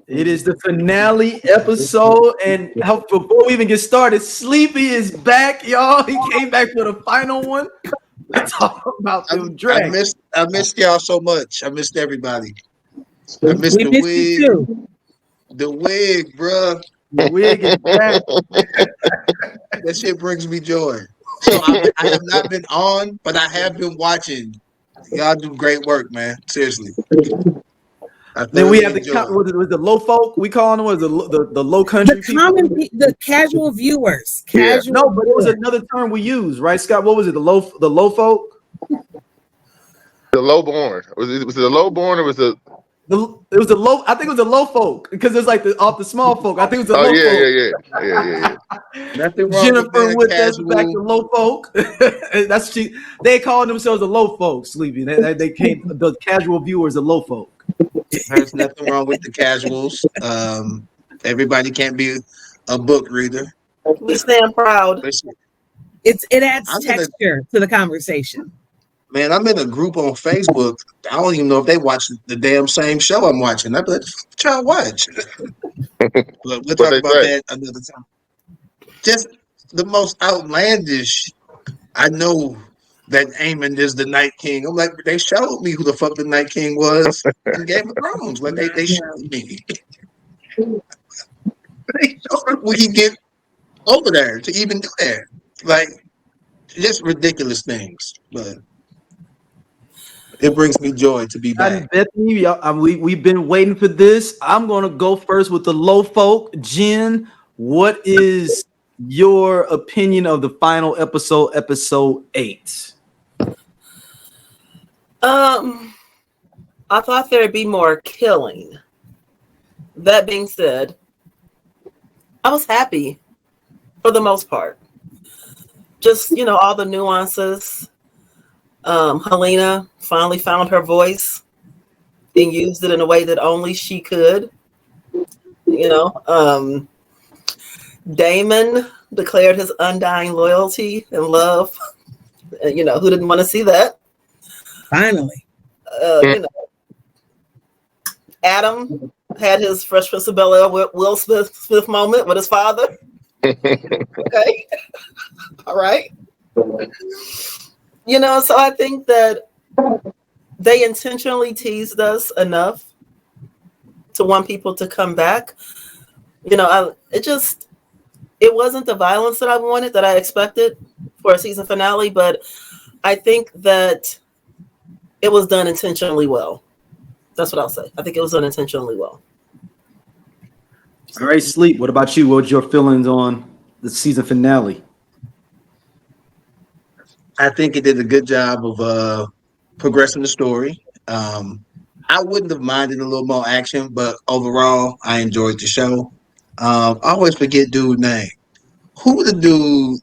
It is the finale episode, and before we even get started, Sleepy is back, y'all. He came back for the final one. We talk about them dragons. I missed y'all so much. I missed everybody. I missed We the missed you wig. too. The wig, bruh. The wig is back. That shit brings me joy. So I have not been on, but I have been watching. Y'all do great work, man. Seriously. I Then we thoroughly have the enjoy. was the low folk. We calling them was the low The country people. the casual viewers, Yeah. casual. No, but it was viewers. another term we used, right, Scott? What was it? The low folk. The lowborn. Was it the lowborn or was it? It was the low. I think it was the low folk because it's like off the small folk. I think it was the Oh low yeah, folk. yeah. Nothing wrong with Jennifer being with us back casual. to low folk. That's she. They call themselves the low folk. Sleepy. They came the casual viewers the low folk. There's nothing wrong with the casuals. Everybody can't be a book reader. We stand proud. Listen, It adds I'm in a texture to the conversation. man. I'm in a group on Facebook. I don't even know if they watch the damn same show I'm watching. I bet y'all watch. But we'll What talk they about say? that another time. Just the most outlandish. I know that Aemond is the Night King. I'm like, they showed me who the fuck the Night King was in Game of Thrones. Like they showed me. They showed him we can get over there to even do that. Like just ridiculous things. But it brings me joy to be back. And Bethany, we've been waiting for this. I'm gonna go first with the low folk. Jen, what is your opinion of the final episode 8? I thought there'd be more killing. That being said, I was happy for the most part. Just, all the nuances. Helena finally found her voice and used it in a way that only she could. Daemon declared his undying loyalty and love. Who didn't want to see that? Finally, Adam had his Fresh Prince of Bel-Air with Will Smith moment with his father. Okay. All right. So I think that they intentionally teased us enough to want people to come back. It wasn't the violence that I wanted, that I expected for a season finale, but I think that it was done intentionally well. That's what I'll say. I think it was done intentionally well. All right, Sleep. What about you? What's your feelings on the season finale? I think it did a good job of progressing the story. I wouldn't have minded a little more action, but overall, I enjoyed the show. I always forget dude's name. Who the dude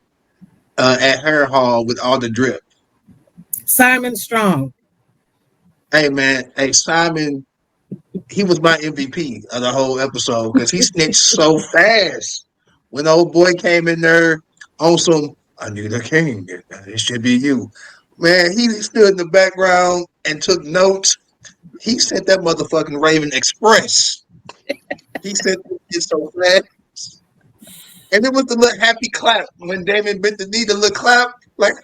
at her hall with all the drip? Simon Strong. Hey man, hey Simon, he was my MVP of the whole episode because he snitched so fast. When old boy came in there on some, I need a king. It should be you. Man, he stood in the background and took notes. He sent that motherfucking Raven Express. He sent it so fast. And it was the little happy clap when Daemon bent the knee, the little clap, like,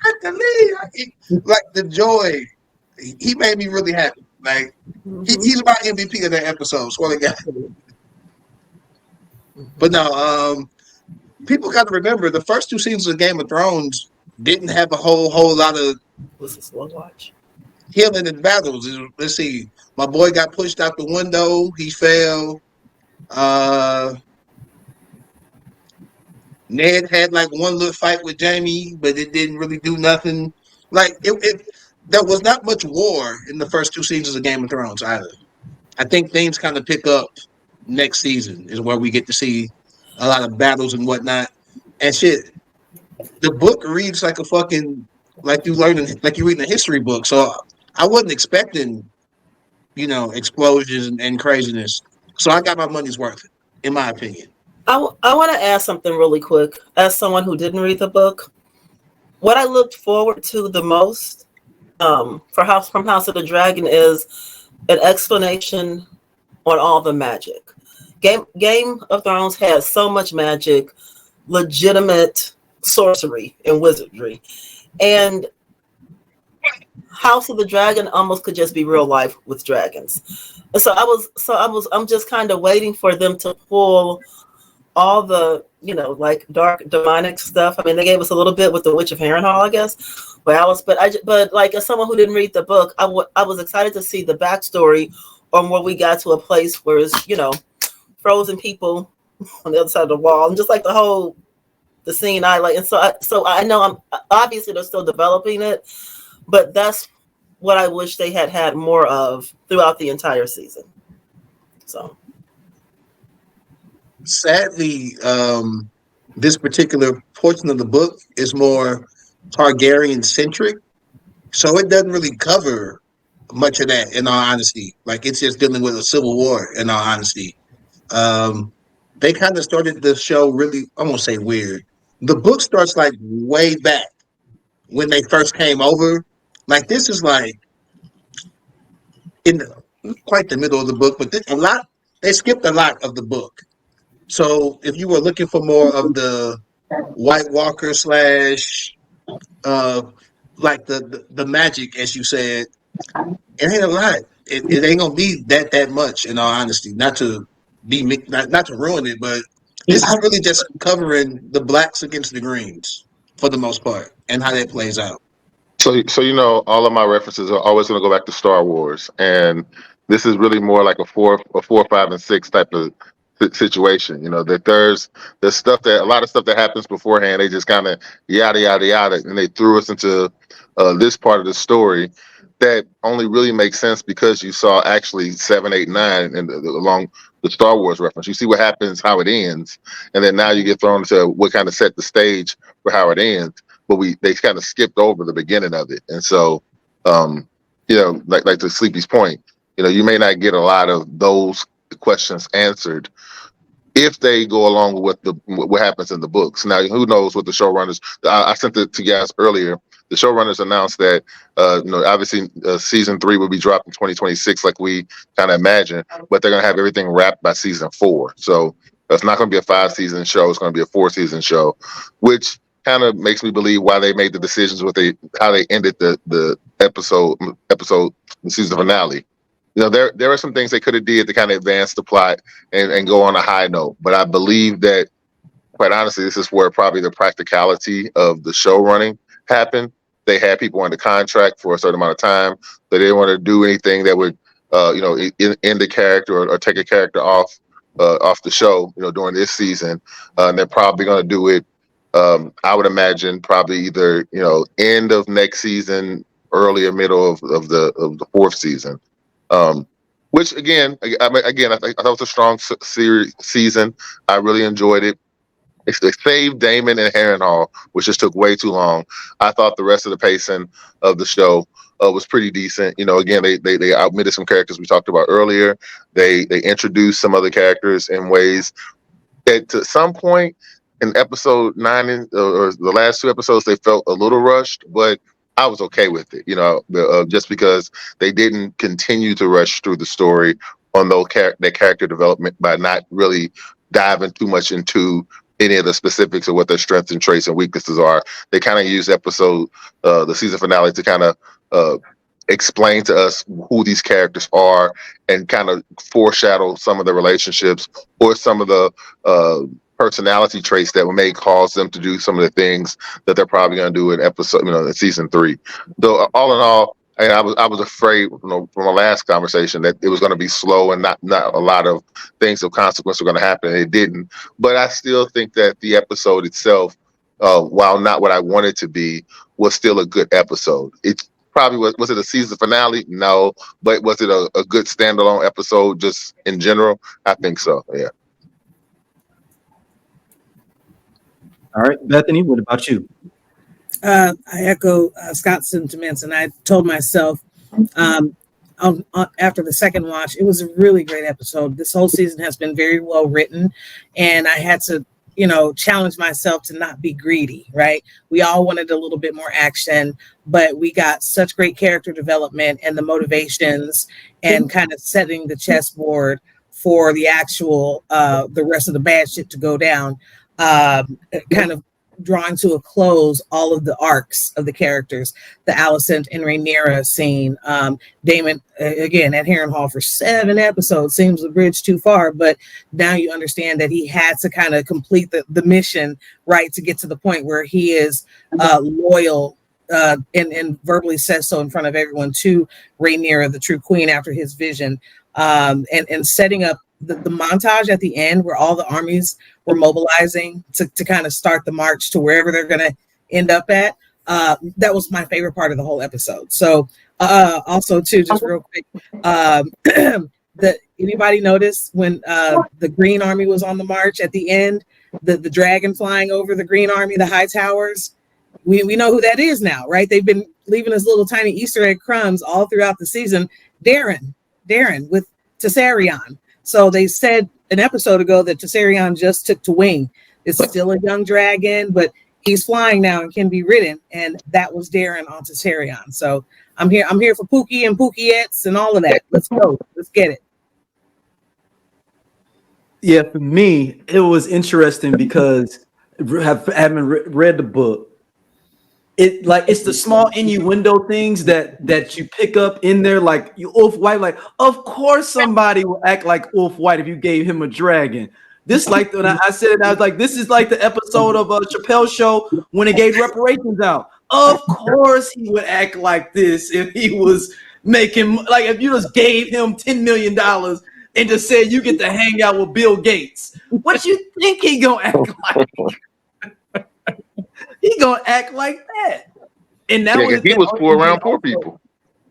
like the joy. He made me really happy. Like, he's my MVP of that episode. Swear to God. But no, people got to remember the first 2 seasons of Game of Thrones didn't have a whole lot of This is one watch. healing in battles. Let's see. My boy got pushed out the window. He fell. Ned had like one little fight with Jamie, but it didn't really do nothing. Like there was not much war in the first 2 seasons of Game of Thrones either. I think things kind of pick up next season is where we get to see a lot of battles and whatnot. And shit, the book reads like a fucking like you reading a history book. So I wasn't expecting, explosions and craziness. So I got my money's worth, in my opinion. I want to ask something really quick. As someone who didn't read the book, what I looked forward to the most from House of the Dragon is an explanation on all the magic. Game of Thrones has so much magic, legitimate sorcery and wizardry, and House of the Dragon almost could just be real life with dragons. And I'm just kind of waiting for them to pull all the, like dark demonic stuff. I mean, they gave us a little bit with the Witch of Harrenhal, I guess. But like as someone who didn't read the book, I was excited to see the backstory on where we got to a place where it's, frozen people on the other side of the wall, and just like the scene I like. And so I know obviously they're still developing it, but that's what I wish they had more of throughout the entire season. So sadly, this particular portion of the book is more Targaryen centric, so it doesn't really cover much of that. In all honesty, like it's just dealing with a civil war. In all honesty, they kind of started the show really. I won't say weird. The book starts like way back when they first came over. Like this is like in quite the middle of the book, but they skipped a lot of the book. So if you were looking for more of the White Walker slash like the magic, as you said, it ain't a lot. It ain't gonna be that much. In all honesty, not to ruin it, but this is really just covering the blacks against the greens for the most part, and how that plays out. So all of my references are always going to go back to Star Wars, and this is really more like a four, 5, and 6 type of situation. That there's a lot of stuff that happens beforehand. They just kind of yada yada yada, and they threw us into this part of the story that only really makes sense because you saw actually 7, 8, 9, and along the Star Wars reference. You see what happens, how it ends, and then now you get thrown into what kind of set the stage for how it ends. But they kind of skipped over the beginning of it, and so like to Sleepy's point, you may not get a lot of those questions answered if they go along with what happens in the books. Now, who knows what the showrunners? I sent it to you guys earlier. The showrunners announced that obviously season 3 will be dropped in 2026, like we kind of imagine, but they're gonna have everything wrapped by season 4. So it's not gonna be a 5-season show; it's gonna be a 4-season show, which kind of makes me believe why they made the decisions how they ended the episode, the season finale. There are some things they could have did to kind of advance the plot and go on a high note, but I believe that, quite honestly, this is where probably the practicality of the show running happened. They had people under contract for a certain amount of time, so they didn't want to do anything that would, end the character or take a character off the show, during this season. And they're probably going to do it. I would imagine probably either end of next season, early or middle of the 4th season. Which again, I thought it was a strong season. I really enjoyed it. They saved Daemon and Harrenhal, which just took way too long. I thought the rest of the pacing of the show was pretty decent. Again, they omitted some characters we talked about earlier. They introduced some other characters in ways that, to some point in episode 9 or the last 2 episodes, they felt a little rushed, but I was okay with it. Just because they didn't continue to rush through the story on their character development by not really diving too much into any of the specifics of what their strengths and traits and weaknesses are. They kind of use the season finale to kind of explain to us who these characters are and kind of foreshadow some of the relationships or some of the personality traits that may cause them to do some of the things that they're probably going to do in season 3. So all in all, I was afraid, from our last conversation, that it was going to be slow and not a lot of things of consequence were going to happen. It didn't, but I still think that the episode itself, while not what I wanted to be, was still a good episode. It probably was it a season finale? No, but was it a good standalone episode just in general? I think so. Yeah. All right, Bethany, what about you? I echo Scott's sentiments, and I told myself after the second watch, it was a really great episode. This whole season has been very well written, and I had to, challenge myself to not be greedy, right? We all wanted a little bit more action, but we got such great character development and the motivations and kind of setting the chessboard for the actual the rest of the bad shit to go down, kind of drawing to a close all of the arcs of the characters, the Alicent and Rhaenyra scene. Daemon, again, at Harrenhal for 7 episodes, seems a bridge too far, but now you understand that he had to kind of complete the mission, right, to get to the point where he is loyal and verbally says so in front of everyone to Rhaenyra, the true queen, after his vision, and setting up the montage at the end where all the armies were mobilizing to kind of start the march to wherever they're going to end up at. That was my favorite part of the whole episode. So also too, just real quick, anybody notice when the Green Army was on the march at the end, the dragon flying over the Green Army, the high towers? We know who that is now, right? They've been leaving us little tiny Easter egg crumbs all throughout the season. Darren with Tessarion. So they said an episode ago that Tessarion just took to wing. It's still a young dragon, but he's flying now and can be ridden. And that was Darren on Tessarion. So I'm here for Pookie and Pookiettes and all of that. Let's go. Let's get it. Yeah, for me, it was interesting because having read the book, it's the small innuendo things that you pick up in there, like you Ulf White. Like, of course somebody will act like Ulf White if you gave him a dragon. This like when I said it, I was like, this is like the episode of Chappelle Show when it gave reparations out. Of course he would act like this if he was making, like, if you just gave him $10 million and just said you get to hang out with Bill Gates. What you think he gonna act like? He gonna act like that. And now he was poor around poor people.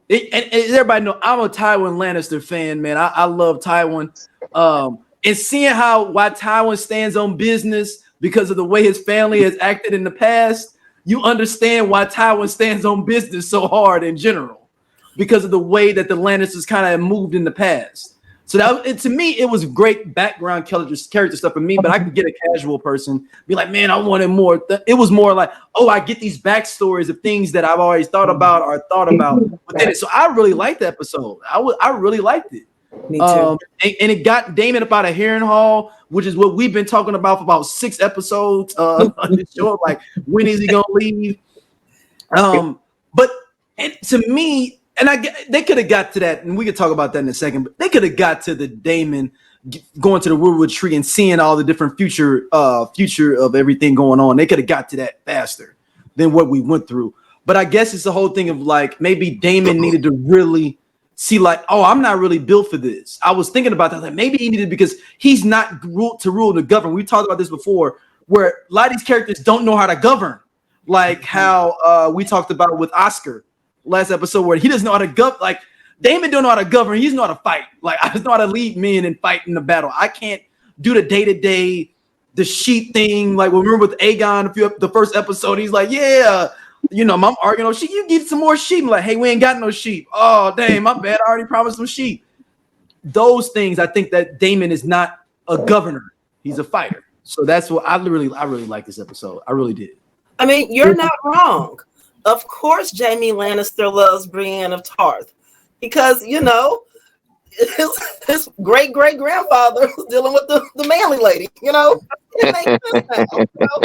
And everybody know I'm a Tywin Lannister fan, man. I love Tywin. And seeing why Tywin stands on business because of the way his family has acted in the past, you understand why Tywin stands on business so hard in general, because of the way that the Lannisters kind of moved in the past. So to me, it was great background character stuff for me, but I could get a casual person, be like, man, I wanted more. It was more like, oh, I get these backstories of things that I've always thought about within it. So I really liked the episode. I really liked it. Me too. And it got Daemon up out of Harrenhal, which is what we've been talking about for about 6 episodes on the show. Like, when is he gonna leave? But to me, and they could have got to that, and we could talk about that in a second. But they could have got to the Daemon going to the Woodwood Tree and seeing all the different future of everything going on. They could have got to that faster than what we went through. But I guess it's the whole thing of like maybe Daemon needed to really see like, oh, I'm not really built for this. I was thinking about that. Like maybe he needed, because he's not ruled to govern. We talked about this before, where a lot of these characters don't know how to govern, like how we talked about with Oscar last episode, where he doesn't know how to govern. Like Daemon don't know how to govern. He doesn't know how to fight. Like I just know how to lead men and fight in the battle. I can't do the day-to-day, the sheep thing. Like remember with Aegon, the first episode, he's like, yeah, you know, I'm arguing on sheep. You get some more sheep. I'm like, hey, we ain't got no sheep. Oh, dang, my bad. I already promised some sheep. Those things, I think that Daemon is not a governor. He's a fighter. So that's what I really like this episode. I really did. I mean, you're not wrong. Of course, Jaime Lannister loves Brienne of Tarth because, you know, his great-great-grandfather was dealing with the manly lady, you know? It makes sense now, you know?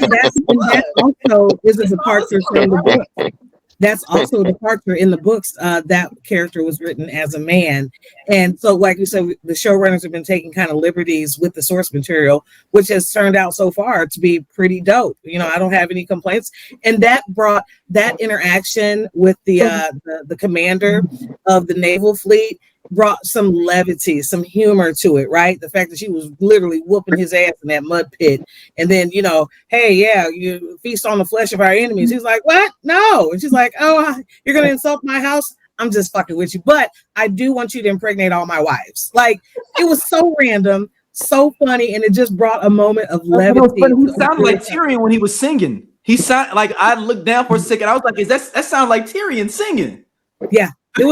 That also is a departure from the book. That's also a departure in the books. That character was written as a man. And so, like you said, the showrunners have been taking kind of liberties with the source material, which has turned out so far to be pretty dope. You know, I don't have any complaints. And that brought that interaction with the commander of the naval fleet, brought some levity, some humor to it, right? The fact that she was literally whooping his ass in that mud pit. And then, you know, hey, yeah, you feast on the flesh of our enemies. He's like, what? No. And she's like, oh, you're going to insult my house? I'm just fucking with you. But I do want you to impregnate all my wives. Like, it was so random, so funny, and it just brought a moment of levity. He sounded like Tyrion when he was singing. He sounded like, I looked down for a second. I was like, that sounds like Tyrion singing. Yeah. It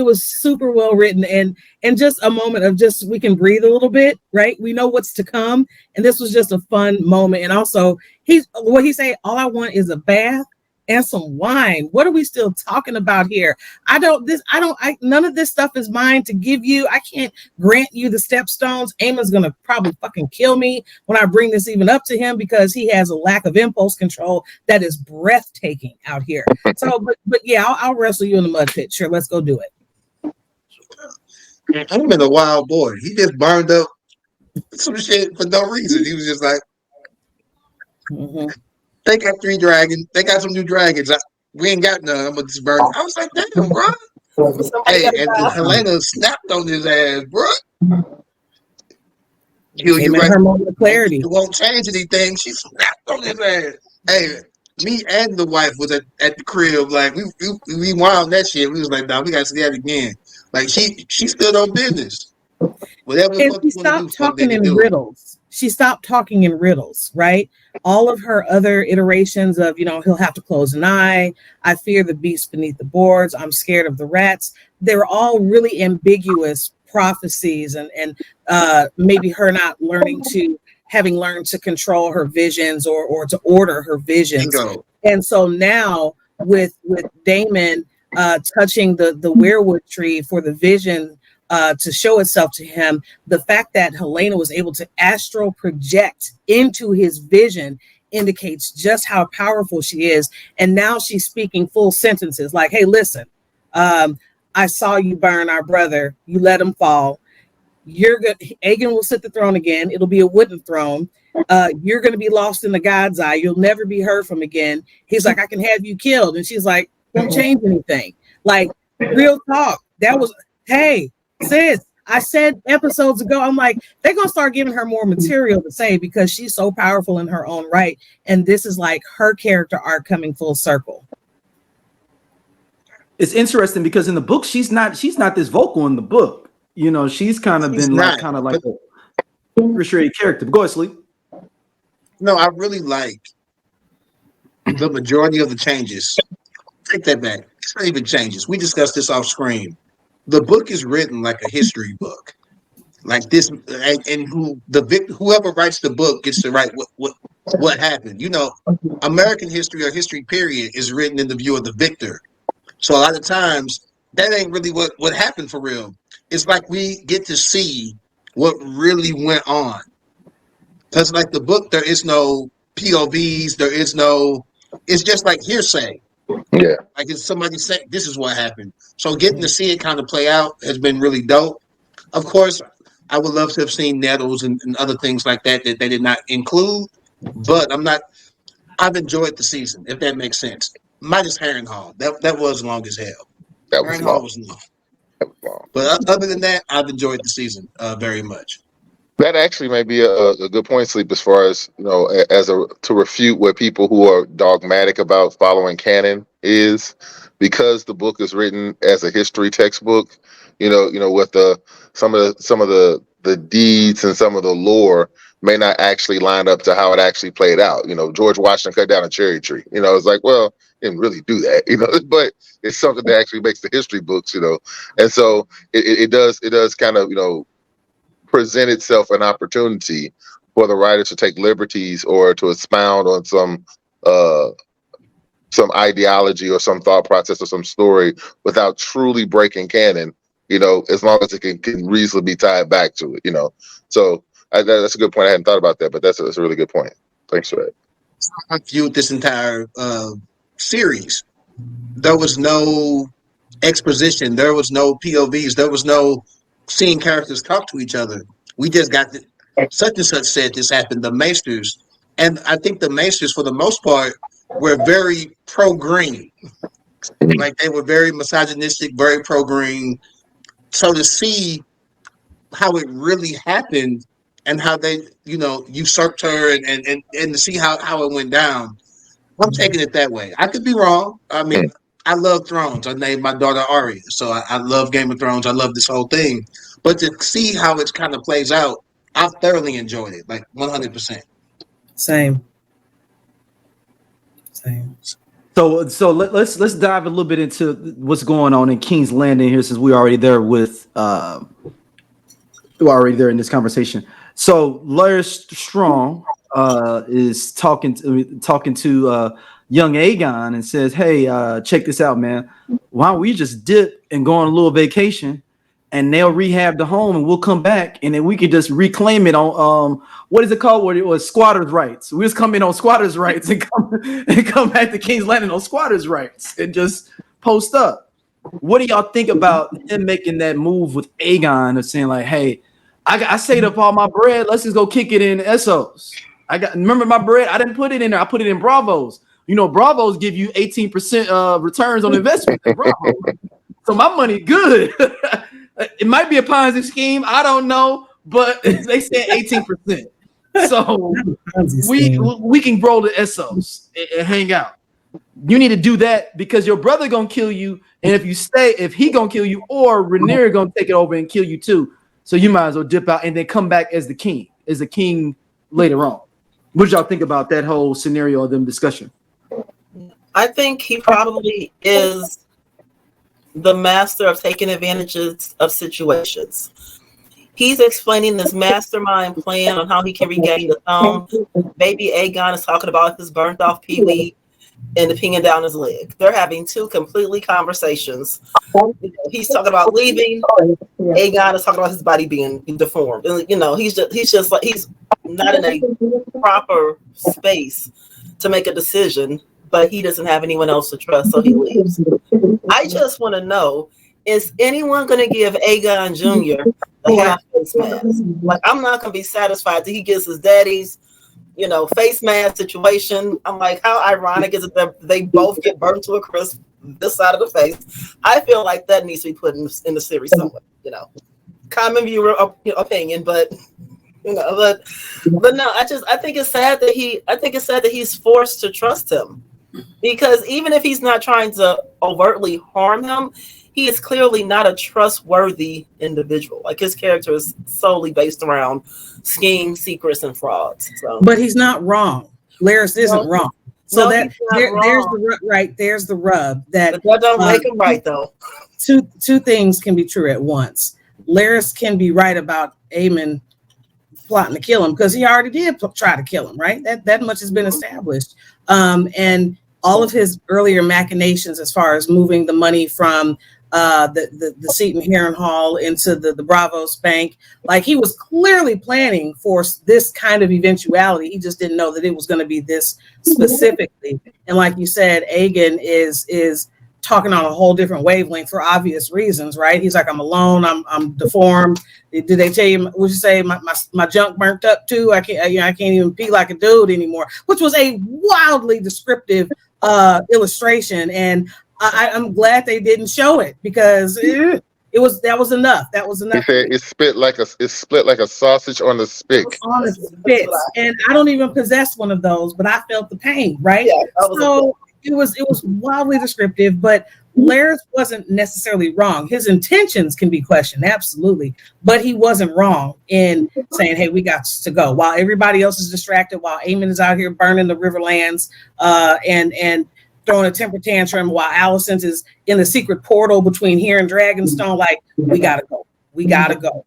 was super well written and just a moment of just we can breathe a little bit, right? We know what's to come, and this was just a fun moment. And also, what he say? All I want is a bath and some wine. What are we still talking about here? None of this stuff is mine to give you. I can't grant you the stepstones. Aemond's gonna probably fucking kill me when I bring this even up to him because he has a lack of impulse control that is breathtaking out here. So, but yeah, I'll wrestle you in the mud pit. Sure, let's go do it. I've been a wild boy. He just burned up some shit for no reason. He was just like, they got 3 dragons. They got some new dragons. We ain't got none. I'm gonna just burn. I was like, damn, bro. Somebody Hey, gotta and die. Helena snapped on his ass, bro. You right. Her moment of clarity. It won't change anything. She snapped on his ass. Hey, me and the wife was at the crib. Like we wound that shit. We was like, nah, we gotta see that again. Like she stood on business. Whatever the And fuck she you want to do, stopped fuck talking nigga in do it. riddles. She stopped talking in riddles, right? All of her other iterations of, he'll have to close an eye. I fear the beast beneath the boards. I'm scared of the rats. They were all really ambiguous prophecies and maybe her not having learned to control her visions or to order her visions. Bingo. And so now with Daemon touching the weirwood tree for the vision to show itself to him, the fact that Helena was able to astral project into his vision indicates just how powerful she is. And now she's speaking full sentences like, hey, listen, I saw you burn our brother. You let him fall. You're good. Aegon will sit the throne again. It'll be a wooden throne. You're going to be lost in the God's eye. You'll never be heard from again. He's like, I can have you killed. And she's like, don't change anything. Like, real talk. That was, hey, sis, I said episodes ago, I'm like, they're going to start giving her more material to say because she's so powerful in her own right. And this is like her character arc coming full circle. It's interesting because in the book, she's not this vocal in the book. She's kind of been like a frustrated character. But go ahead, Sleep. No, I really like the majority of the changes. Take that back. It's not even changes. We discussed this off screen. The book is written like a history book, like this, and whoever writes the book gets to write what happened. American history or history period is written in the view of the victor. So a lot of times that ain't really what happened for real. It's like we get to see what really went on. Because like the book, there is no POVs. It's just like hearsay. Yeah. Like it's somebody saying, this is what happened. So getting to see it kind of play out has been really dope. Of course, I would love to have seen nettles and other things like that they did not include. But I've enjoyed the season, if that makes sense. Minus Harrenhal. That was long as hell. Harrenhal was long. But other than that, I've enjoyed the season very much. That actually may be a good point, Sleep, as far as to refute what people who are dogmatic about following canon is, because the book is written as a history textbook. With some of the deeds and some of the lore may not actually line up to how it actually played out. George Washington cut down a cherry tree. It's like, well, he didn't really do that. But it's something that actually makes the history books. And so it does kind of present itself an opportunity for the writer to take liberties or to expound on some ideology or some thought process or some story without truly breaking canon, as long as it can reasonably be tied back to it, So that's a good point. I hadn't thought about that, but that's a really good point. Thanks for that. I viewed this entire series. There was no exposition. There was no POVs. There was no seeing characters talk to each other. We just got such and such said this happened. The Maesters, and I think the Maesters, for the most part, were very pro-green. Like they were very misogynistic, very pro-green. So to see how it really happened and how they, usurped her and to see how it went down, I'm taking it that way. I could be wrong. I mean, I love Thrones. I named my daughter Arya, so I love Game of Thrones. I love this whole thing. But to see how it kind of plays out, I thoroughly enjoyed it, like 100%. Same. So let's dive a little bit into what's going on in King's Landing here, since we're already there in this conversation. So Larys Strong is talking to young Aegon and says, "Hey, check this out, man. Why don't we just dip and go on a little vacation, and they'll rehab the home, and we'll come back, and then we can just reclaim it on what is it called? What it was squatters' rights. We just come in on squatters' rights and come back to King's Landing on squatters' rights and just post up." What do y'all think about him making that move with Aegon of saying like, "Hey, I saved up all my bread. Let's just go kick it in Essos. Remember my bread. I didn't put it in there. I put it in Bravos. You know, Bravos give you 18% returns on investment in Bravo. So my money good. It might be a Ponzi scheme. I don't know, but they said 18%. So we can roll the Essos and hang out. You need to do that because your brother gonna kill you, and if he gonna kill you, or Rhaenyra gonna take it over and kill you too. So you might as well dip out and then come back as the king later on." What did y'all think about that whole scenario of them discussion? I think he probably is the master of taking advantages of situations. He's explaining this mastermind plan on how he can regain the throne. Baby Aegon is talking about his burnt off peewee and the pinging down his leg. They're having two completely conversations. He's talking about leaving. Aegon is talking about his body being deformed. And he's not in a proper space to make a decision, but he doesn't have anyone else to trust, so he leaves. I just want to know, is anyone going to give Aegon Jr. a half-face mask? Like, I'm not going to be satisfied that he gets his daddy's, face mask situation. I'm like, how ironic is it that they both get burned to a crisp this side of the face? I feel like that needs to be put in the series somewhere. Common viewer opinion, but but no, I think it's sad that he's forced to trust him, because even if he's not trying to overtly harm him, he is clearly not a trustworthy individual. Like, his character is solely based around schemes, secrets, and frauds. So. But he's not wrong. Larys isn't wrong. So there's the rub. That don't make him right, though. Two things can be true at once. Larys can be right about Aemond plotting to kill him, because he already did try to kill him, right? That much has been established. And all of his earlier machinations as far as moving the money from the seat in Harrenhal into the Bravos Bank, like, he was clearly planning for this kind of eventuality. He just didn't know that it was going to be this specifically. And like you said, Aegon is talking on a whole different wavelength for obvious reasons, right? He's like, I'm alone, I'm deformed. Did they tell you? Would you say my junk burnt up too? I can't even be like a dude anymore, which was a wildly descriptive illustration, and I'm glad they didn't show it, because that was enough. That was enough. He said it's split like a sausage on a spit. On a spit, and I don't even possess one of those, but I felt the pain, right? Yeah, so it was wildly descriptive, but Larys wasn't necessarily wrong. His intentions can be questioned, absolutely, but he wasn't wrong in saying, "Hey, we got to go," while everybody else is distracted, while Aemond is out here burning the Riverlands, and throwing a temper tantrum, while Alicent is in the secret portal between here and Dragonstone. Like, we gotta go,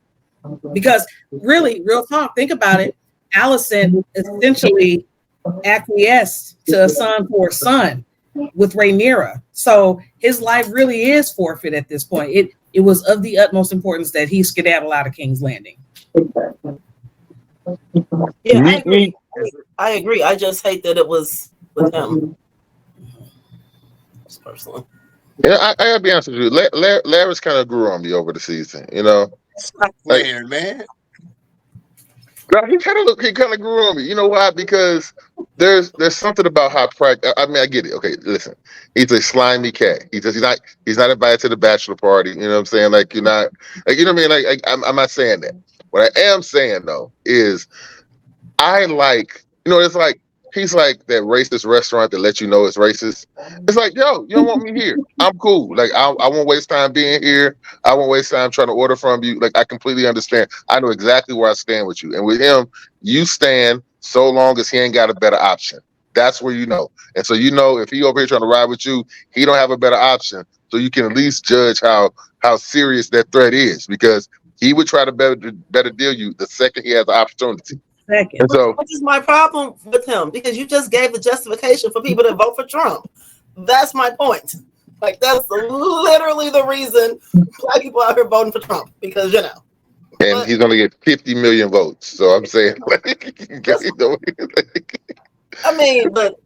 because really, real talk, think about it. Alicent essentially acquiesced to a son for a son with Rhaenyra, so his life really is forfeit at this point. It was of the utmost importance that he skedaddle out of King's Landing. Yeah, I agree. I just hate that it was with him. Personally, I gotta be honest with you. Larys kind of grew on me over the season. Stop playing, man. He kind of grew on me. You know why? Because there's something about how I mean, I get it. Okay, listen. He's a slimy cat. He's not invited to the bachelor party. You know what I'm saying? Like, you're not. Like, you know what I mean? Like, I'm not saying that. What I am saying though is, I like. It's like, he's like that racist restaurant that lets you know it's racist. It's like, yo, you don't want me here. I'm cool. Like, I won't waste time being here. I won't waste time trying to order from you. Like, I completely understand. I know exactly where I stand with you. And with him, you stand so long as he ain't got a better option. That's where you know. And so, if he over here trying to ride with you, he don't have a better option. So you can at least judge how serious that threat is, because he would try to better deal you the second he has the opportunity. Second. And so, Which is my problem with him, because you just gave the justification for people to vote for Trump. That's my point. Like, that's literally the reason black people out here voting for Trump, because and but- he's gonna get 50 million votes. So I'm saying, like, you know, I mean, but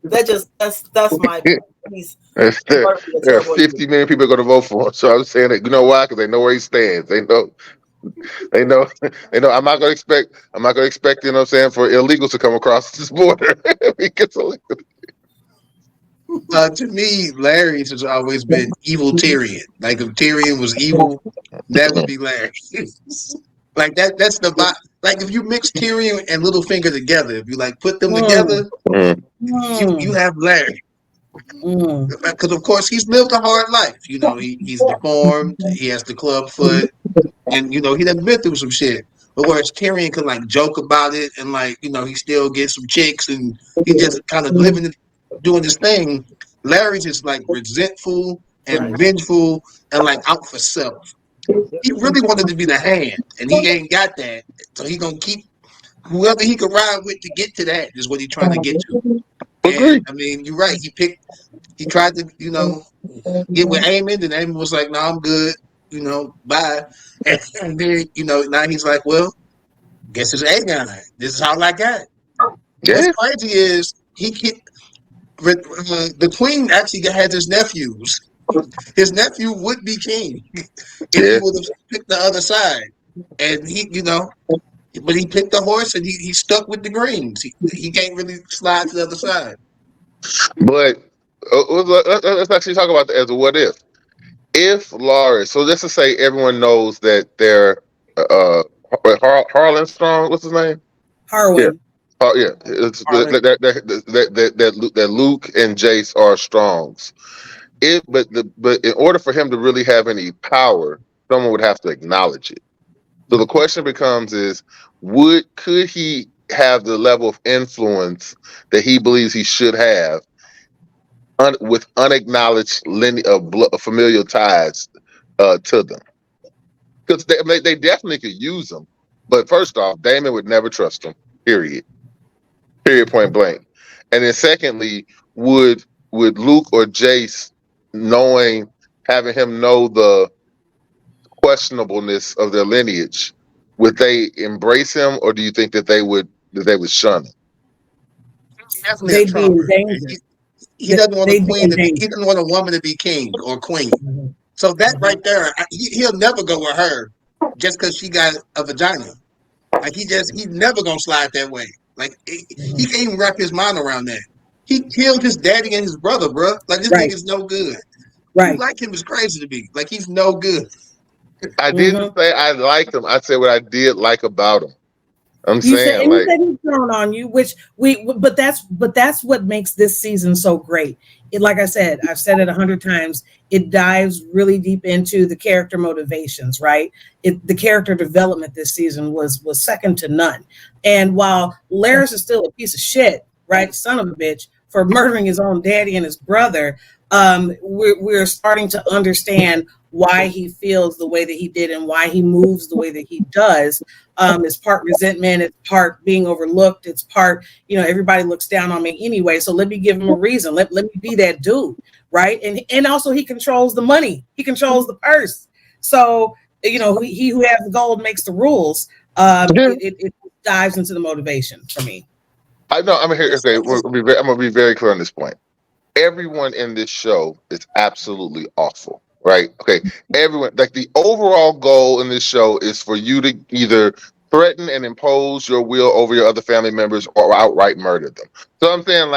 that's my point. He's there a there are terrible 50 million people going to vote for him. So I'm saying that, you know why? Because they know where he stands. They know. They know. I'm not going to expect. You know what I'm saying, for illegals to come across this border. To me, Larry's has always been evil Tyrion. Like if Tyrion was evil, that would be Larry. Like that's the vibe. Like if you mix Tyrion and Littlefinger together, if you like put them together, you have Larry. Because of course he's lived a hard life. You know, he's deformed, he has the club foot, and you know, he done been through some shit. But whereas Tyrion can like joke about it and like, you know, he still gets some chicks and he just kind of living doing his thing. Larry's just like resentful and vengeful and like out for self. He really wanted to be the hand, and he ain't got that. So he gonna keep whoever he can ride with to get to that is what he's trying to get to. And I mean, you're right. He tried to, you know, get with Aemond, and Aemond was like, "No, I'm good. You know, bye." And then, you know, now he's like, "Well, guess it's Aegon. This is all I got." Yeah. What's crazy is the queen actually has his nephews. His nephew would be king if he would have picked the other side. And he, you know, but he picked the horse and he stuck with the greens. He can't really slide to the other side. But let's actually talk about that as a what if. If Larys, so let's just say everyone knows that they're Harlan Strong. What's his name? Harwin. Oh yeah, it's that Luke and Jace are Strongs. But in order for him to really have any power, someone would have to acknowledge it. So the question becomes: could he have the level of influence that he believes he should have with unacknowledged familial ties to them? Because they definitely could use them. But first off, Daemon would never trust them. Period, point blank. And then secondly, would Luke or Jace, having him know the questionableness of their lineage, would they embrace him, or do you think that they would shun him? Definitely They'd be in danger. He doesn't want a queen to be. He doesn't want a woman to be king or queen. So that right there, he'll never go with her just because she got a vagina. Like he's never gonna slide that way. Like he can't even wrap his mind around that. He killed his daddy and his brother, bro. Like this nigga's no good. Right. You like him is crazy to me. Like he's no good. I didn't say I liked him. I said what I did like about him. You said he's thrown on you, but that's what makes this season so great. Like I said, I've said it 100 times. It dives really deep into the character motivations, right? The character development this season was second to none. And while Larys is still a piece of shit, right, son of a bitch, for murdering his own daddy and his brother, we're starting to understand why he feels the way that he did and why he moves the way that he does. It's part resentment, it's part being overlooked, it's part, everybody looks down on me anyway, so let me give him a reason. Let me be that dude, right? And also he controls the money, he controls the purse. So, he who has the gold makes the rules. It dives into the motivation for me. I know. I'm here. Okay, I'm gonna be very clear on this point. Everyone in this show is absolutely awful, right? Okay, everyone. Like the overall goal in this show is for you to either threaten and impose your will over your other family members or outright murder them. So I'm saying,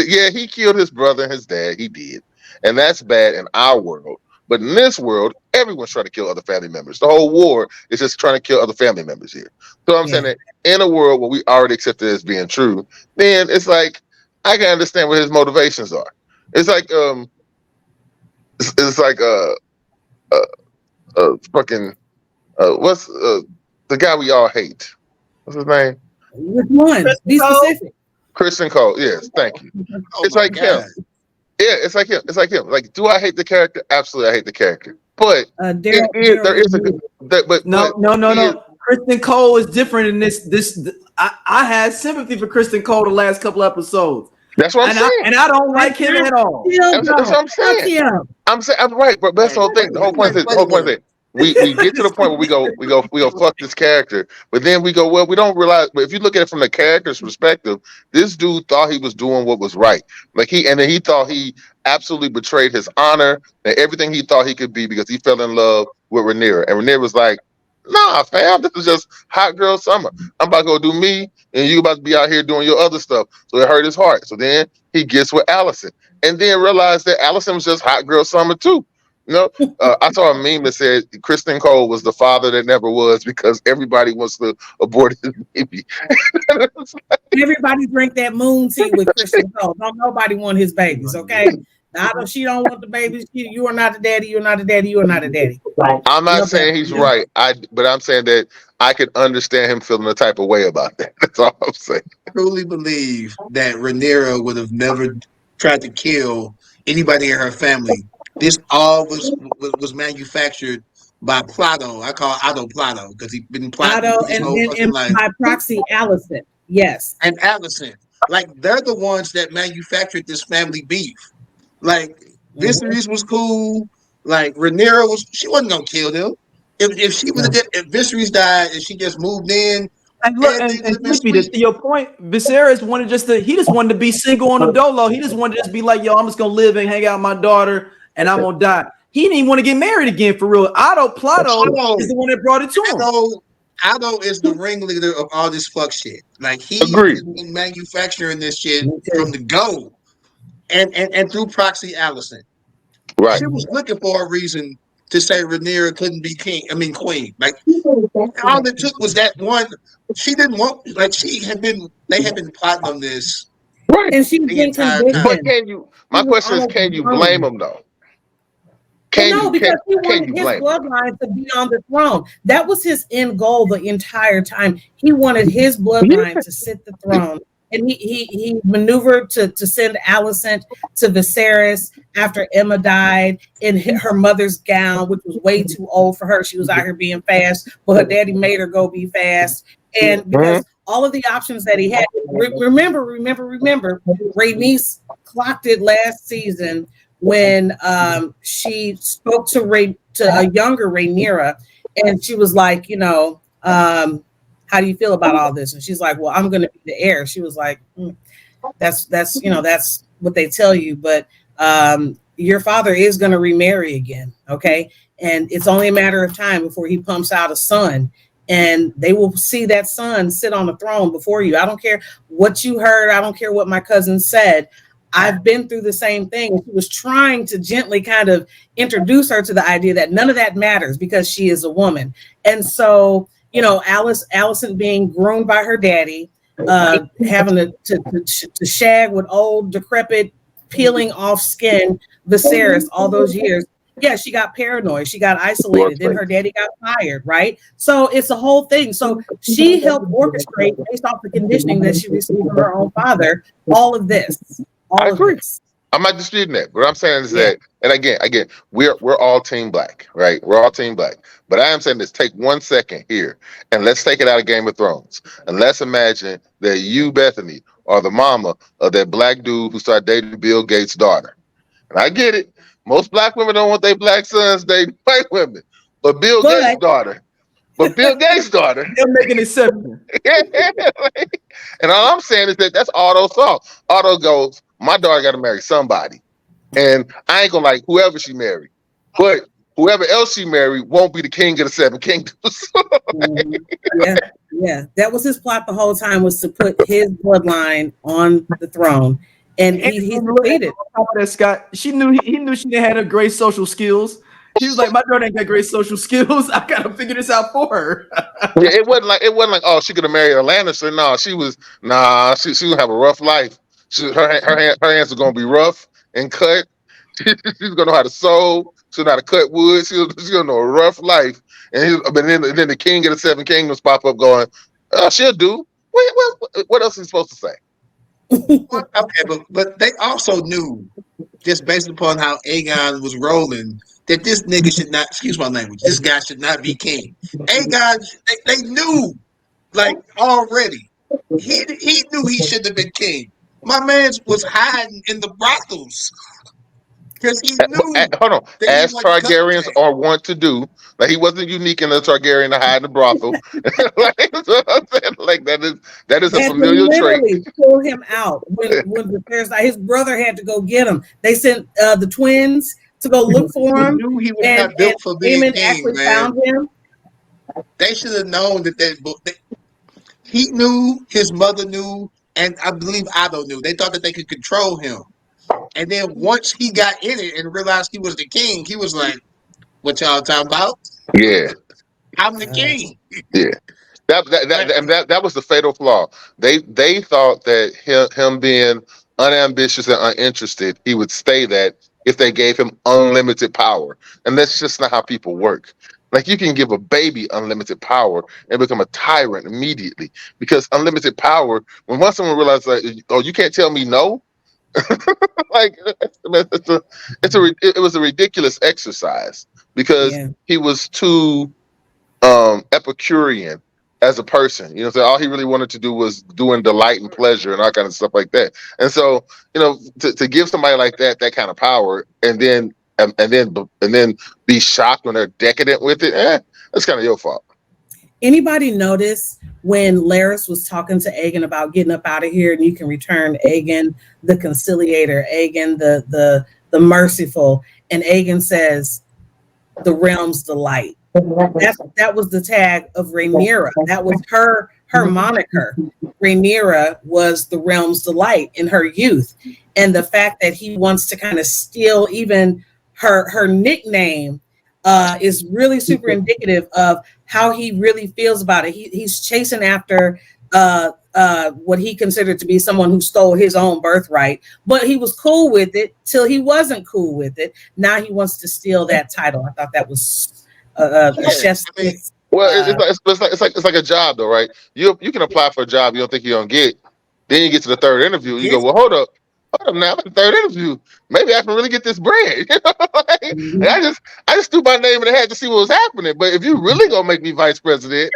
yeah, he killed his brother and his dad. He did, and that's bad in our world. But in this world, everyone's trying to kill other family members. The whole war is just trying to kill other family members here. So I'm saying that in a world where we already accept it as being true, then it's like I can understand what his motivations are. It's like fucking what's the guy we all hate? What's his name? Which one? Be specific. Christian Cole. Yes, thank you. It's like him. Yeah, it's like him. It's like him. Like, do I hate the character? Absolutely, I hate the character. But there is a good. No. Kristen Cole is different in this. I had sympathy for Kristen Cole the last couple episodes. That's what I'm saying. I don't like him at all. That's what I'm saying. I'm right, but that's the whole thing. The whole point is that we get to the point where we go fuck this character, but then we go, well, we don't realize. But if you look at it from the character's perspective, this dude thought he was doing what was right. And then he thought he absolutely betrayed his honor and everything he thought he could be because he fell in love with Rhaenyra, and Rhaenyra was like, nah, fam, this is just hot girl summer. I'm about to go do me, and you about to be out here doing your other stuff. So it hurt his heart. So then he gets with Allison, and then realized that Allison was just hot girl summer too. I saw a meme that said Kristen Cole was the father that never was because everybody wants to abort his baby. Everybody drink that moon tea with Kristen Cole. Don't nobody want his babies, okay? She don't want the babies. You are not a daddy. You're not a daddy. You are not a daddy. I'm not saying he's right. But I'm saying that I could understand him feeling a type of way about that. That's all I'm saying. I truly believe that Rhaenyra would have never tried to kill anybody in her family. This all was manufactured by Plato. I call Otto Plato because he's been plotting his whole fucking life. By proxy, Allison. Yes. And Allison. Like, they're the ones that manufactured this family beef. Like, Viserys was cool. Like, Rhaenyra she wasn't gonna kill them. If she would have if Viserys died and she just moved in. And look, and to your point, Viserys he just wanted to be single on the dolo. He just wanted to just be like, yo, I'm just gonna live and hang out with my daughter, and I'm gonna die. He didn't even want to get married again for real. Otto Plato is the one that brought it to him. Otto is the ringleader of all this fuck shit. Like, he has been manufacturing this shit from the go. And through proxy Allison. Right. She was looking for a reason to say Rhaenyra couldn't be queen. Like, all it took was that one. She didn't want, like, they had been plotting on this. Right. And she the entire time. But my question is, can you blame him though? Because he wanted his bloodline to be on the throne. That was his end goal the entire time. He wanted his bloodline to sit the throne. And he maneuvered to send Alicent to Viserys after Emma died in her mother's gown, which was way too old for her. She was out here being fast, but her daddy made her go be fast. And because all of the options that he had, remember, Rhaenys clocked it last season when she spoke to a younger Rhaenyra, and she was like, how do you feel about all this? And she's like, well, I'm going to be the heir. She was like, that's what they tell you. But your father is going to remarry again. Okay. And it's only a matter of time before he pumps out a son, and they will see that son sit on the throne before you. I don't care what you heard. I don't care what my cousin said. I've been through the same thing. And she was trying to gently kind of introduce her to the idea that none of that matters because she is a woman. And so, Allison being groomed by her daddy, having to shag with old, decrepit, peeling off skin Viserys all those years. Yeah, she got paranoid. She got isolated. Then her daddy got fired, right? So it's a whole thing. So she helped orchestrate, based off the conditioning that she received from her own father, all of this. I agree. I'm not disputing that. What I'm saying is that, and again, we're all Team Black, right? We're all Team Black. But I am saying this: take 1 second here, and let's take it out of Game of Thrones, and let's imagine that you, Bethany, are the mama of that black dude who started dating Bill Gates' daughter. And I get it. Most black women don't want their black sons dating white women, but Bill Gates' daughter. They're making an exception. And all I'm saying is that's Otto's fault. Otto goes, my daughter got to marry somebody, and I ain't gonna like whoever she married, but whoever else she married won't be the king of the seven kingdoms. Yeah. That was his plot the whole time, was to put his bloodline on the throne, and he succeeded. Scott, he knew she didn't have her great social skills. He was like, my daughter ain't got great social skills. I gotta figure this out for her. Yeah, it wasn't like oh, she could have married a Lannister. No, she would have a rough life. Her hands are gonna be rough and cut. She's gonna know how to sew. She'll know how to cut wood. She's gonna know a rough life. And then the king of the seven kingdoms pop up going, she'll do. What else is he supposed to say? Okay, but they also knew, just based upon how Aegon was rolling, that this nigga should not, excuse my language, this guy should not be king. Aegon, they knew, like, already. He knew he shouldn't have been king. My man was hiding in the brothels because he knew Hold on. that he As wasn't coming Targaryens back. are wont to do, like he wasn't unique in the Targaryen to hide in the brothel. Like, so I'm saying, like that is a Had to familiar trait. literally pull him out when the parents died. His brother had to go get him. They sent the twins to go look for He him, knew he was and not built for being Aemond king, actually man. found him. They should have known that he knew, his mother knew, and I believe Otto knew. They thought that they could control him. And then once he got in it and realized he was the king, he was like, "What y'all talking about? Yeah, I'm the king." yeah. That was the fatal flaw. They thought that him being unambitious and uninterested, he would stay that if they gave him unlimited power. And that's just not how people work. Like you can give a baby unlimited power and become a tyrant immediately because unlimited power. When once someone realizes, like, oh, you can't tell me no. Like it was a ridiculous exercise because Yeah. he was too Epicurean as a person. You know, so all he really wanted to do was doing delight and pleasure and all kind of stuff like that. And so, you know, to give somebody like that kind of power and then be shocked when they're decadent with it, that's kind of your fault. Anybody notice when Larys was talking to Aegon about getting up out of here and you can return Aegon the conciliator, Aegon the merciful, and Aegon says the realm's delight. That was the tag of Rhaenyra. That was her moniker. Rhaenyra was the realm's delight in her youth. And the fact that he wants to kind of steal even her nickname is really super indicative of how he really feels about it. He's chasing after what he considered to be someone who stole his own birthright, but he was cool with it till he wasn't cool with it. Now he wants to steal that title. I thought that was a chef's kiss. Well, it's like a job though, right? You can apply for a job you don't think you're gonna get. Then you get to the third interview, you go, well, hold up now. I'm at the third interview. Maybe I can really get this bread. You know? Like, I just threw my name in the hat to see what was happening. But if you really gonna make me vice president,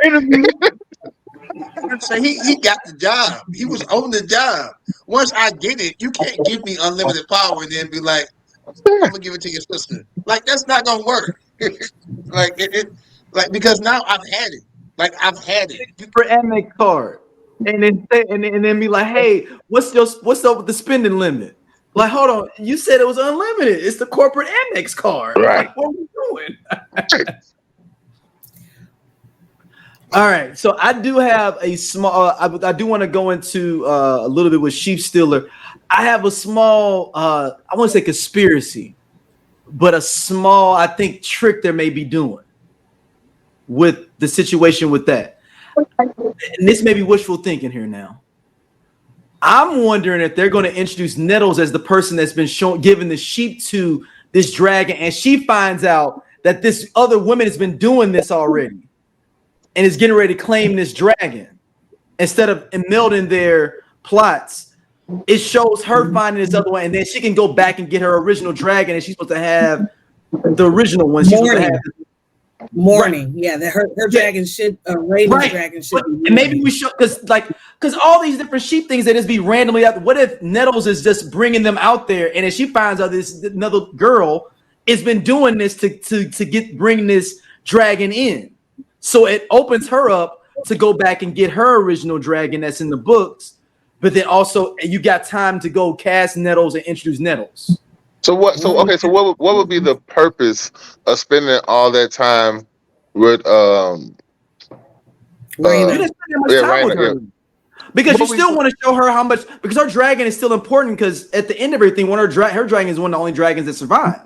So he got the job. He was on the job. Once I get it, you can't give me unlimited power and then be like, "I'm gonna give it to your sister." Like that's not gonna work. Like like because now I've had it. Like I've had it. For Amex card, and then be like, hey, what's up with the spending limit? Like, hold on, you said it was unlimited. It's the corporate Amex card. Right. Like, what are we doing? All right, so I do have a small. I do want to go into a little bit with Sheep Stealer. I have a small. I want to say conspiracy, but a small, I think, trick they may be doing with the situation with that. And this may be wishful thinking here now. I'm wondering if they're going to introduce Nettles as the person that's been given the sheep to this dragon, and she finds out that this other woman has been doing this already and is getting ready to claim this dragon. Instead of melding their plots, it shows her finding this other one, and then she can go back and get her original dragon, and she's supposed to have the original one. She's supposed to have Morning, right. Yeah, her dragon should Raven's dragon should. And maybe we should, because all these different sheep things that just be randomly out. What if Nettles is just bringing them out there, and if she finds out this another girl has been doing this to bring this dragon in, so it opens her up to go back and get her original dragon that's in the books, but then also you got time to go cast Nettles and introduce Nettles. So what? So okay. So what would be the purpose of spending all that time with Because you still want to show her how much, because her dragon is still important. Because at the end of everything, her dragon is one of the only dragons that survive.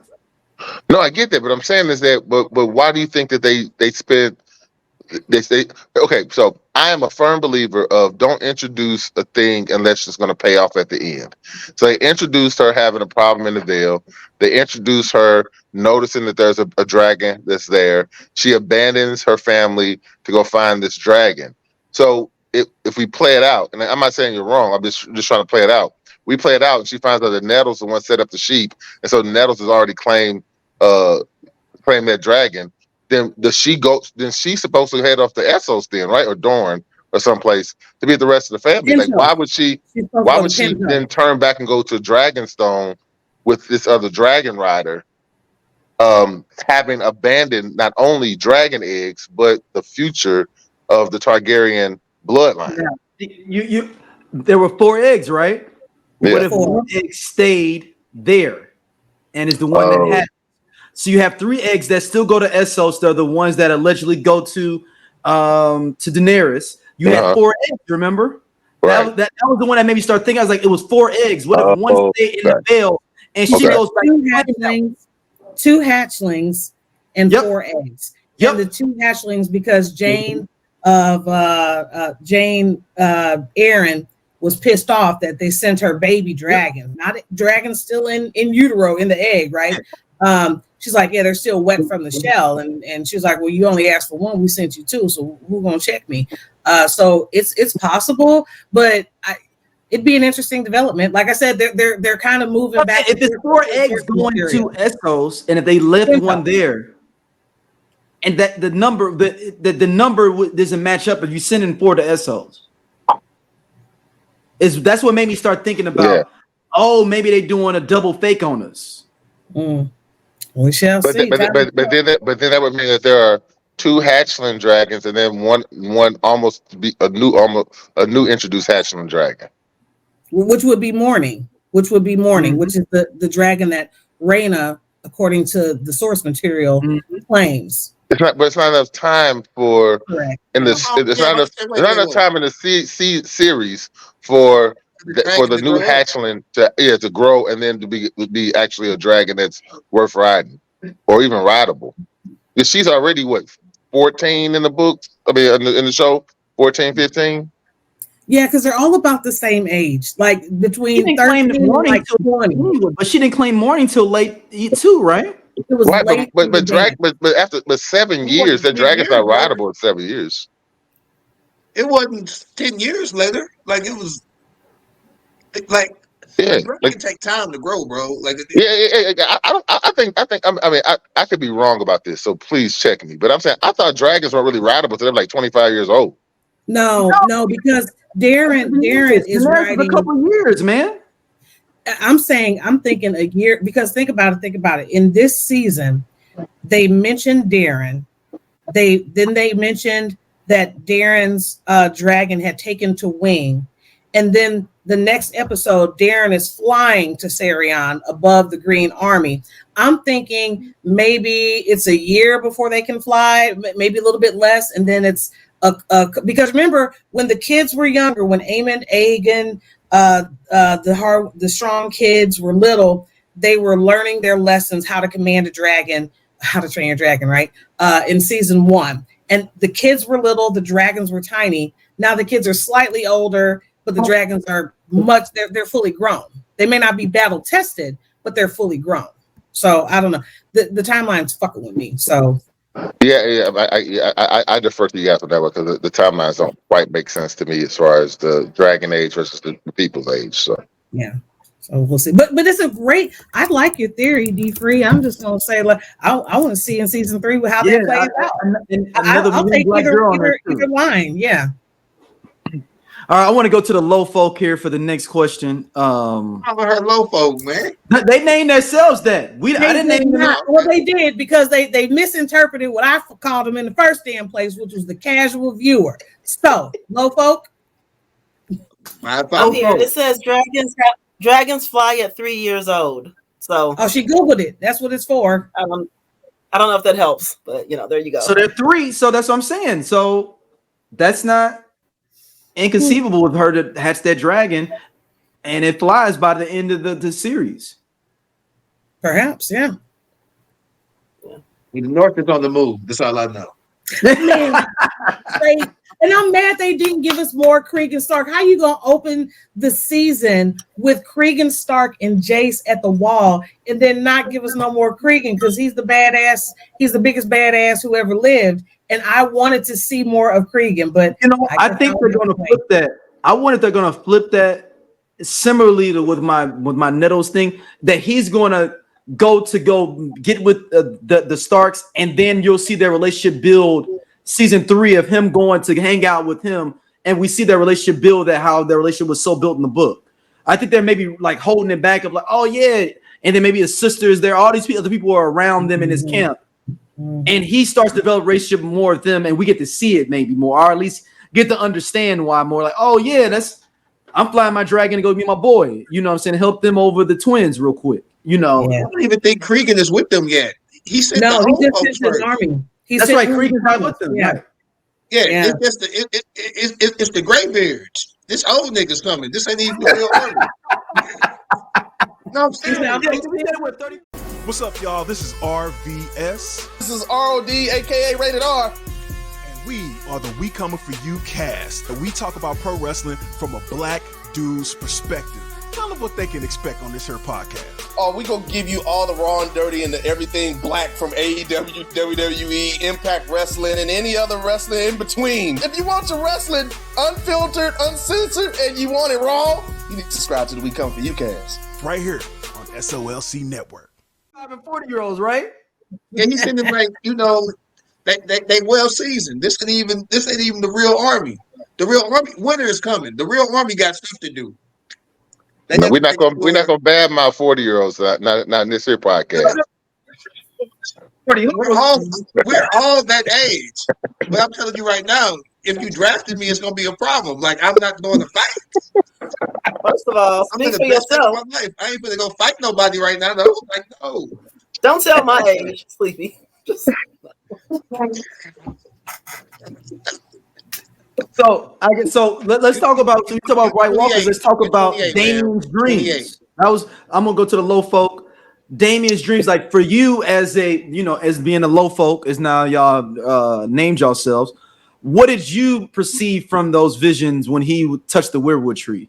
No, I get that, but I'm saying is that, but why do you think that they spend? They say, okay, so I am a firm believer of don't introduce a thing unless it's going to pay off at the end. So they introduced her having a problem in the Vale. They introduced her noticing that there's a dragon that's there. She abandons her family to go find this dragon. So if we play it out, and I'm not saying you're wrong, I'm just trying to play it out. We play it out, and she finds out that Nettles the one set up the sheep, and so Nettles has already claimed claim that dragon, then she's supposed to head off to Essos then, right? Or Dorne or someplace to be with the rest of the family. Like, Pinto. why would she She's supposed to go to she Pinto. then turn back and go to Dragonstone with this other dragon rider, having abandoned not only dragon eggs, but the future of the Targaryen bloodline? You there were 4 eggs, right? Yeah. What if one egg stayed there and is the one that had? So you have 3 eggs that still go to Essos. They're the ones that allegedly go to Daenerys. You had 4 eggs, remember? Right. That was the one that made me start thinking. I was like, it was 4 eggs. What if one stayed in the Vale and she goes back? 2 hatchlings and Yep. 4 eggs. Yep. And the 2 hatchlings, because Jane Aaron was pissed off that they sent her baby dragon, not dragons still in utero in the egg, right? She's like, yeah, they're still wet from the shell, and she was like, well, you only asked for 1, we sent you 2, so who's gonna check me? So it's possible, but it'd be an interesting development. Like I said, they're kind of moving back. If it's 4 eggs going to Essos, and if they left one there, and that the number doesn't match up if you send in 4 to Essos, that's what made me start thinking about. Yeah. Oh, maybe they're doing a double fake on us. We shall see. But then that would mean that there are 2 hatchling dragons and then one almost to be a new introduced hatchling dragon, which would be Morning, which is the dragon that Rhaena, according to the source material, claims. It's not enough time for There's not enough time in the series for the new hatchling to grow and then to be actually a dragon that's worth riding or even rideable. She's already 14 in the books. I mean, in the show, 14, 15. Yeah, because they're all about the same age, like between 13 and like 20. But she didn't claim Morning till late too, right? It was right, late but 7 years, the dragon's not rideable in 7 years. It wasn't 10 years later. Like, it was like, it can take time to grow, bro. Like, I could be wrong about this, so please check me. But I'm saying I thought dragons weren't really rideable until they're like 25 years old. No, because Darren is riding a couple years, man. I'm thinking a year, because think about it. In this season, they mentioned Darren. They mentioned that Darren's dragon had taken to wing, and then the next episode, Daemon is flying to Sarion above the Green Army. I'm thinking maybe it's a year before they can fly, maybe a little bit less, and then it's because remember when the kids were younger, when Aemond, Aegon, the strong kids were little, they were learning their lessons, how to command a dragon, how to train a dragon, right? In season 1. And the kids were little, the dragons were tiny. Now the kids are slightly older, but the dragons are they're fully grown. They may not be battle tested, but they're fully grown. So I don't know. The timeline's fucking with me. So I defer to you guys on that one because the timelines don't quite make sense to me as far as the dragon age versus the people's age. So yeah. So we'll see. But it's a great. I like your theory, D Free. I'm just gonna say, like, I want to see in season 3 how that plays out. I'll take either line. Yeah. All right, I want to go to the low folk here for the next question. I haven't heard low folk, man. They named themselves that. I didn't name them. Well, they did because they misinterpreted what I called them in the first damn place, which was the casual viewer. So, low folk. It says dragons fly at 3 years old. So she Googled it. That's what it's for. I don't know if that helps, but there you go. So they're 3. So that's what I'm saying. So that's not inconceivable with her to hatch that dragon, and it flies by the end of the series. Perhaps, yeah. The North is on the move. That's all I know. Man, and I'm mad they didn't give us more Cregan Stark. How you gonna open the season with Cregan Stark and Jace at the wall and then not give us no more Cregan because he's the badass, he's the biggest badass who ever lived. And I wanted to see more of Cregan, but I think they're gonna flip that. I wonder if they're gonna flip that similarly to with my Nettles thing, that he's gonna go get with the Starks, and then you'll see their relationship build. Season 3 of him going to hang out with him, and we see their relationship build, that how their relationship was so built in the book. I think they're maybe like holding it back of like, oh yeah, and then maybe his sisters there, all these other people are around them in his camp, and he starts to develop a relationship more with them, and we get to see it maybe more, or at least get to understand why more. Like, oh yeah, I'm flying my dragon to go meet my boy. You know what I'm saying? Help them over the twins real quick. You know, I don't even think Cregan is with them yet. He sent No, the he old just folks sent his first. army. that's right. Cregan's not with them. Yeah. Right. Yeah, it's just it's the graybeards. This old nigga's coming. This ain't even the real army. No, I'm serious. What's up, y'all? This is RVS. This is ROD, aka Rated R. And we are the We Coming For You cast. And we talk about pro wrestling from a black dude's perspective. Tell them what they can expect on this here podcast. Oh, we gonna give you all the raw and dirty and the everything black from AEW, WWE, Impact Wrestling, and any other wrestling in between. If you want your wrestling unfiltered, uncensored, and you want it raw, you need to subscribe to the We Come For You cast. Right here on SOLC Network. 5 and 40-year-olds, right? Yeah, he's sending like, they well seasoned. This ain't even the real army. The real army winter is coming. The real army got stuff to do. We're not gonna badmouth 40-year-olds. Not in this here podcast. We're all that age. But I'm telling you right now, if you drafted me, it's gonna be a problem. Like, I'm not going to fight. First of all, I'm speak in for the best state of yourself. my life. I ain't gonna go fight nobody right now, though. Like, no. Don't tell my age, Sleepy. So let's talk about White Walkers. Let's talk about Damon's dreams. I'm gonna go to the low folk. Damien's dreams, like for you as as being a low folk, as now y'all named yourselves. What did you perceive from those visions when he touched the weirwood tree?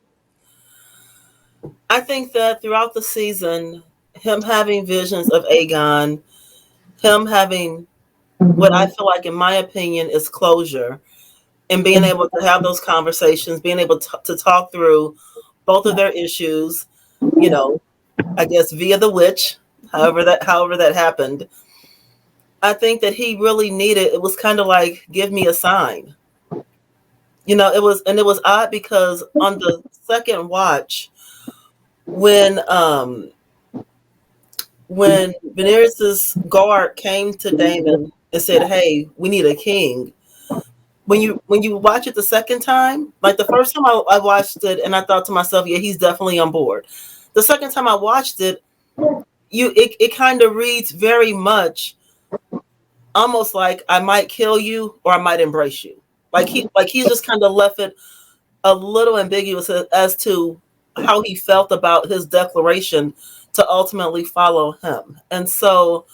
I think that throughout the season, him having visions of Aegon, him having what I feel like, in my opinion, is closure, and being able to have those conversations, being able to talk through both of their issues, I guess via the witch, however that happened. I think that he really needed, it was kind of like, give me a sign. It was odd because on the second watch, when Daenerys's guard came to Daemon and said, "Hey, we need a king." When you watch it the second time, like the first time I watched it and I thought to myself, yeah, he's definitely on board. The second time I watched it, it kind of reads very much almost like I might kill you or I might embrace you. Like he just kind of left it a little ambiguous as to how he felt about his declaration to ultimately follow him. And so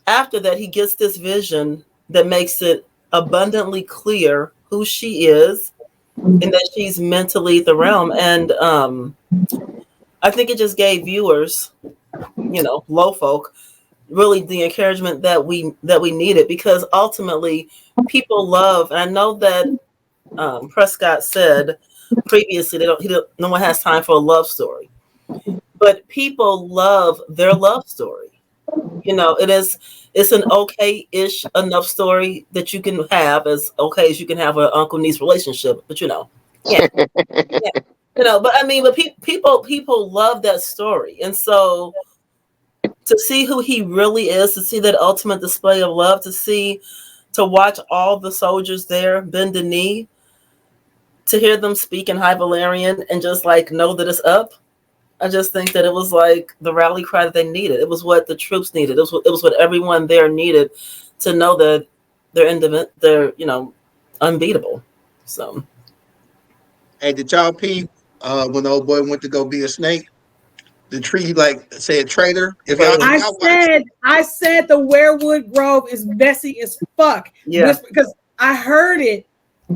after that, he gets this vision that makes it abundantly clear who she is and that she's meant to lead the realm. And I think it just gave viewers, low folk, really the encouragement that we needed, because ultimately people love, and I know that Prescott said previously no one has time for a love story, but people love their love story. It's an okay-ish enough story that you can have, as okay as you can have an uncle-niece relationship, but yeah. But people love that story. And so to see who he really is, to see that ultimate display of love, to watch all the soldiers there bend the knee, to hear them speak in High Valyrian and just like know that it's up. I just think that it was like the rally cry that they needed. It was what the troops needed. It was what everyone there needed to know that they're unbeatable. So, Hey, did y'all peep when the old boy went to go be a snake? The tree said traitor. If I said the weirwood grove is messy as fuck. Yeah, because I heard it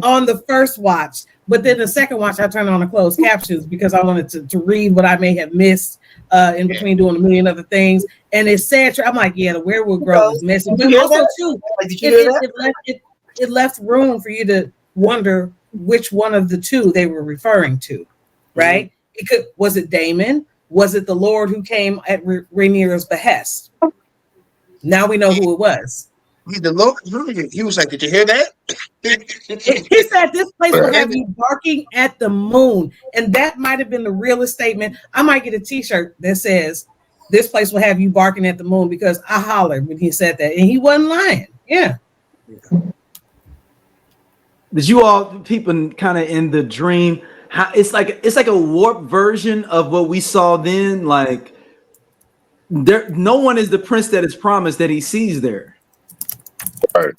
on the first watch, but then the second watch I turned on the closed captions because I wanted to read what I may have missed in between doing a million other things. And it said, I'm like, yeah, the weirwood grove is messy. But also too, it left room for you to wonder which one of the two they were referring to, right? Was it Daemon? Was it the Lord who came at Rhaenyra's behest? Now we know who it was. The Lord, he was like, "Did you hear that?" He said, "This place will have you barking at the moon," and that might have been the realest statement. I might get a T-shirt that says, "This place will have you barking at the moon," because I hollered when he said that, and he wasn't lying. Yeah. Did you all people kind of in the dream? How it's like a warped version of what we saw then. Like there, no one is the prince that is promised that he sees there. Right.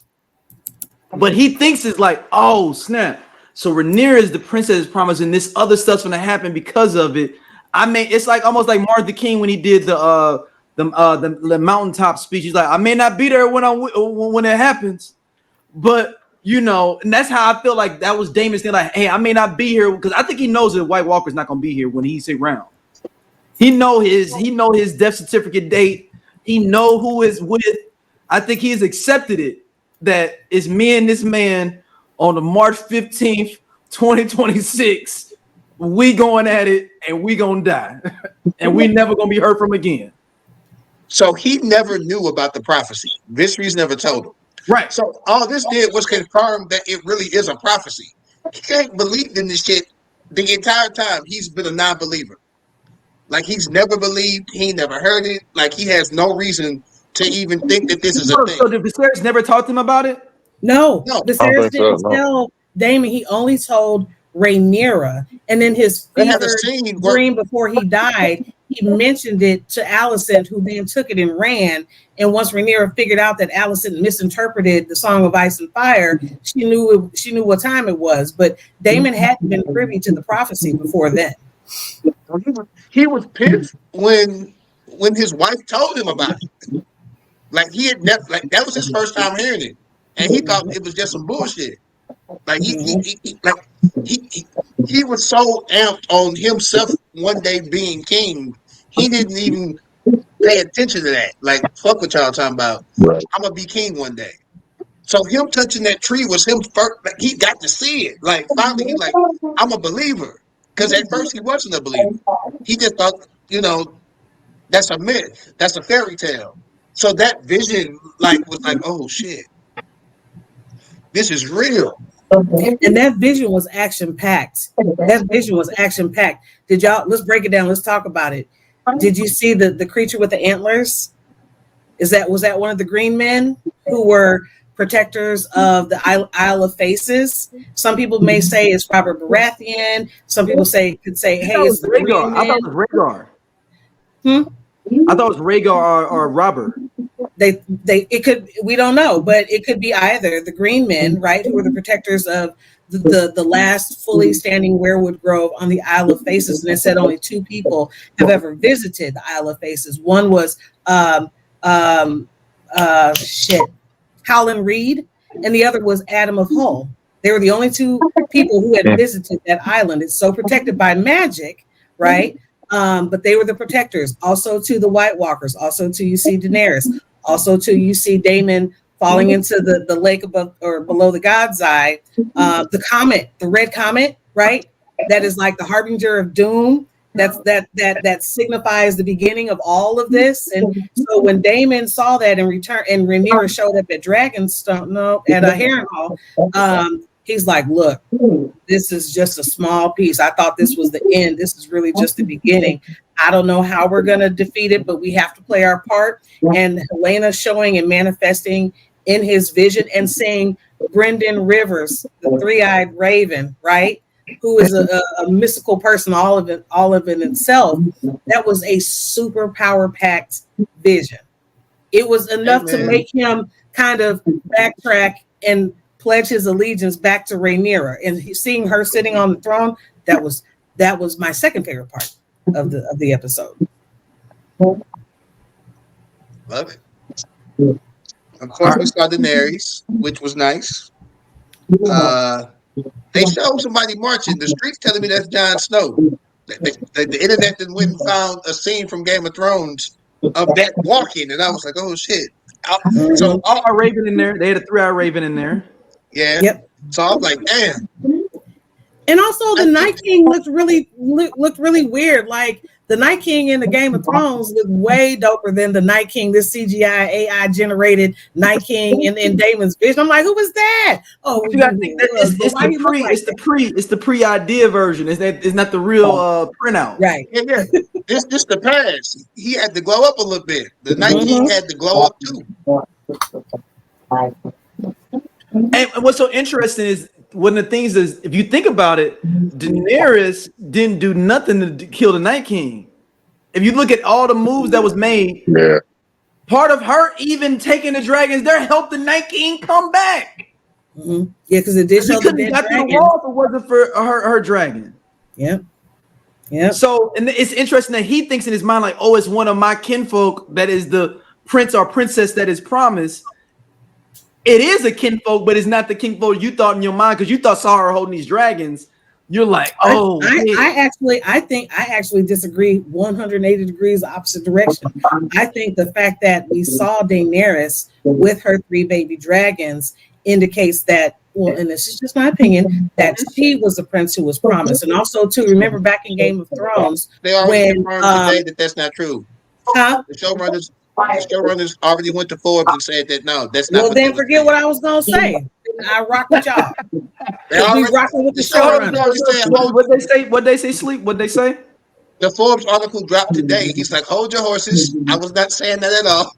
But he thinks it's like, oh snap! So Rhaenyra is the prince that is promised, and this other stuff's gonna happen because of it. I mean, it's like almost like Martin Luther King when he did the mountaintop speech. He's like, I may not be there when it happens, but you know, and that's how I feel like that was Daemon's thing. Like, hey, I may not be here because I think he knows that White Walker's not gonna be here when he's around. He know his death certificate date. He know who is with. I think he has accepted it that it's me and this man on the March 15th, 2026. We going at it and we gonna die, and we never gonna be heard from again. So he never knew about the prophecy. Viserys never told him. Right. So all this did was confirm that it really is a prophecy. He ain't believed in this shit the entire time. He's been a non-believer. Like he's never believed. He never heard it. Like he has no reason to even think that this is a thing. So did Viserys never talk to him about it? No. No. Viserys didn't tell Daemon. He only told Rhaenyra, and then his dream before he died, he mentioned it to Alicent, who then took it and ran. And once Rhaenyra figured out that Alicent misinterpreted the Song of Ice and Fire, she knew what time it was. But Daemon hadn't been privy to the prophecy before then. He was pissed when his wife told him about it. Like he had never, like that was his first time hearing it, and he thought it was just some bullshit. Like he was so amped on himself one day being king, he didn't even pay attention to that. Like fuck what y'all talking about. Right. I'm gonna be king one day. So him touching that tree was him first. Like, he got to see it. Like finally, he's like, I'm a believer. Because at first he wasn't a believer. He just thought, you know, that's a myth. That's a fairy tale. So that vision, like, was like, oh shit, this is real. And that vision was action packed. Did y'all? Let's break it down. Let's talk about it. Did you see the creature with the antlers? Was that one of the green men who were protectors of the Isle of Faces? Some people may say it's Robert Baratheon. Some people could say, hey, it's the Rhaegar. I thought it was Rhaegar. I thought it was Rhaegar or Robert. It could, we don't know, but it could be either the green men, right, who were the protectors of the last fully standing weirwood grove on the Isle of Faces. And it said only 2 people have ever visited the Isle of Faces. One was Howland Reed, and the other was Adam of Hull. They were the only 2 people who had visited that island. It's so protected by magic, right? But they were the protectors. Also to the White Walkers. Also to, you see, Daenerys. Also to, you see, Daemon falling into the lake above or below the God's Eye. The comet, the red comet, right? That is like the harbinger of doom. That signifies the beginning of all of this. And so when Daemon saw that in return, and Rhaenyra showed up at at a Harrenhal, he's like, look, this is just a small piece. I thought this was the end. This is really just the beginning. I don't know how we're going to defeat it, but we have to play our part. And Helena showing and manifesting in his vision and seeing Brynden Rivers, the 3-eyed raven, right? Who is a mystical person, all of it itself. That was a super power-packed vision. It was enough to make him kind of backtrack and pledge his allegiance back to Rhaenyra. And seeing her sitting on the throne, that was my second favorite part of the episode. Love it. Of course, we saw Daenerys, which was nice. They showed somebody marching. The streets telling me that's Jon Snow. The internet then went and found a scene from Game of Thrones of that walking, and I was like, "Oh shit!" So a raven in there. They had a 3-eye raven in there. Yeah. Yep. So I was like, "Damn." And also, the Night King looked really weird. Like the Night King in the Game of Thrones looked way doper than the Night King, this CGI AI generated Night King in Daemon's vision. I'm like, who was that? Oh, You gotta think that it's the pre-idea version. It's not the real printout. Right. Yeah. This the past. He had to glow up a little bit. The Night King had to glow up too. And what's so interesting is one of the things is, if you think about it, Daenerys didn't do nothing to kill the Night King. If you look at all the moves that was made, part of her even taking the dragons there helped the Night King come back. Yeah, because it did show the dead dragon. The wall if it wasn't for her dragon. Yeah. So, and it's interesting that he thinks in his mind like, oh, it's one of my kinfolk that is the prince or princess that is promised. It is a kinfolk, but it's not the kinfolk you thought in your mind because you saw her holding these dragons. You're like, oh, I actually disagree 180 degrees opposite direction. I think the fact that we saw Daenerys with her 3 baby dragons indicates that, well, and this is just my opinion, that she was the prince who was promised. And also, too, remember back in Game of Thrones, they already confirmed today that that's not true. Huh? The showrunners already went to Forbes and said that no, that's not. Well, then forget what I was gonna say. I rock with y'all. We rocking with the showrunners. What they say? Sleep. What they say? The Forbes article dropped today. He's like, hold your horses. I was not saying that at all.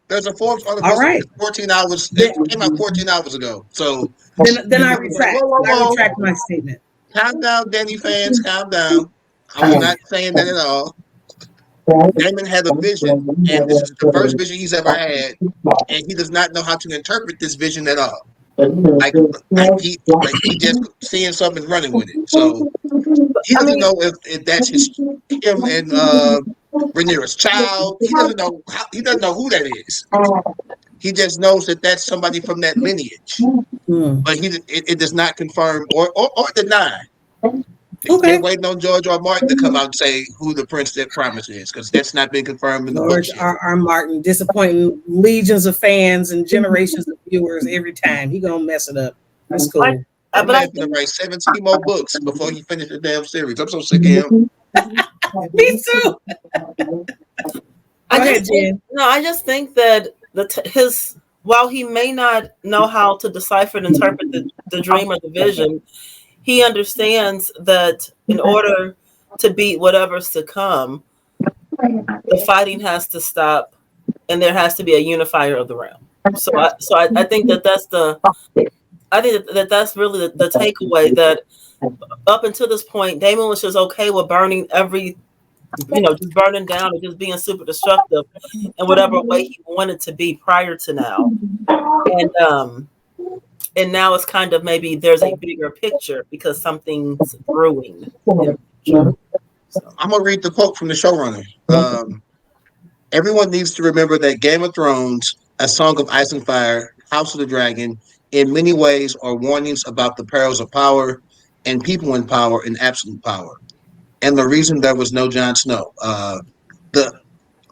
There's a Forbes article. All right. 14 hours. It came out 14 hours ago. So then I retract. I retract my statement. Calm down, Danny fans. Calm down. I was not saying that at all. Daemon had a vision, and this is the first vision he's ever had, and he does not know how to interpret this vision at all. Like he just seeing something running with it. So he doesn't know if that's him and Rhaenyra's child. He doesn't know. He doesn't know who that is. He just knows that that's somebody from that lineage. But it does not confirm or deny. Okay. They're waiting on George R. Martin to come out and say who the prince that promise is, because that's not been confirmed in the book. George R. Martin disappointing legions of fans and generations of viewers every time. He gonna mess it up. That's cool. I'm going to write 17 more books before he finishes the damn series. I'm so sick of him. Me too. I just think that while he may not know how to decipher and interpret the dream or the vision, he understands that in order to beat whatever's to come, the fighting has to stop, and there has to be a unifier of the realm. So I think that's that's really the takeaway, that up until this point, Daemon was just okay with burning just burning down and just being super destructive in whatever way he wanted to be prior to now, and now it's kind of maybe there's a bigger picture because something's brewing. So, I'm going to read the quote from the showrunner. Everyone needs to remember that Game of Thrones, A Song of Ice and Fire, House of the Dragon, in many ways are warnings about the perils of power and people in power and absolute power. And the reason there was no Jon Snow.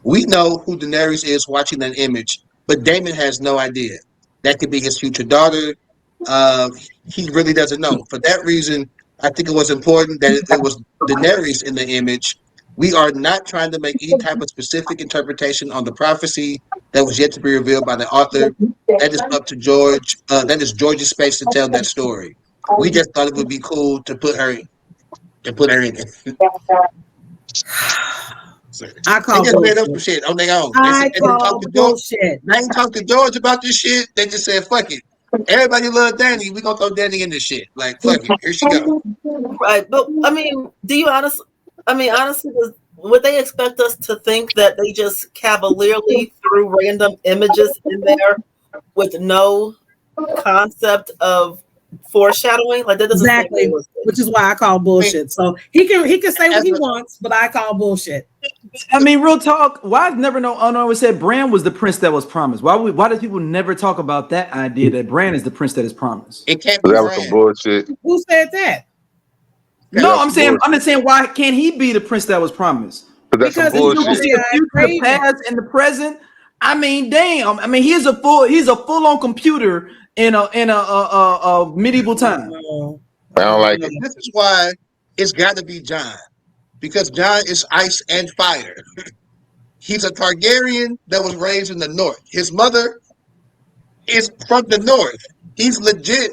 We know who Daenerys is watching that image, but Daemon has no idea. That could be his future daughter. He really doesn't know. For that reason, I think it was important that it was Daenerys in the image. We are not trying to make any type of specific interpretation on the prophecy that was yet to be revealed by the author. That is up to George. That is George's space to tell that story. We just thought it would be cool to put her in it. I call they just made up some shit on their own. I call bullshit. They ain't talked to George about this shit. They just said, fuck it. Everybody love Danny. We gonna throw Danny in this shit. Like, fuck it. Here she go. Right. But I mean, honestly, would they expect us to think that they just cavalierly threw random images in there with no concept of foreshadowing? Like, that doesn't exactly, which is why I call bullshit. So he can say what he wants, but I call bullshit. I mean, real talk. Why never know? Oh no, it said Bran was the prince that was promised. Why do people never talk about that idea that Bran is the prince that is promised? It can't be. That was some bullshit. Who said that? No, I'm just saying, why can't he be the prince that was promised? Because if you see the future, the past, and the present. I mean, damn. I mean, he's a full-on computer in a medieval time. I don't like it. This is why it's got to be Jon. because Jon is ice and fire. He's a Targaryen that was raised in the north. His mother is from the north. He's legit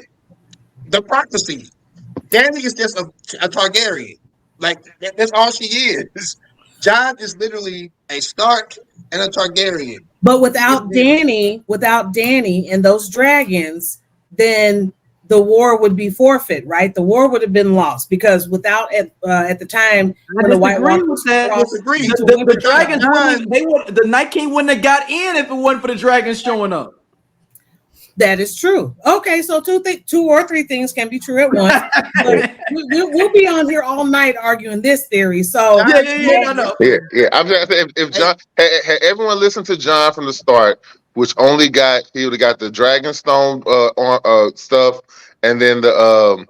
the prophecy. Dany is just a Targaryen. Like that's all she is. Jon is literally a Stark and a Targaryen. But without Dany and those dragons, then the war would be forfeit, right? The war would have been lost because without at the time when the White Walkers disagree. The dragons, the Night King wouldn't have got in if it wasn't for the dragons showing up. That is true. Okay, so two or three things can be true at once. But we'll be on here all night arguing this theory. So yeah. I'm just saying if Jon had everyone listened to Jon from the start, which he would have got the Dragonstone stuff, and then the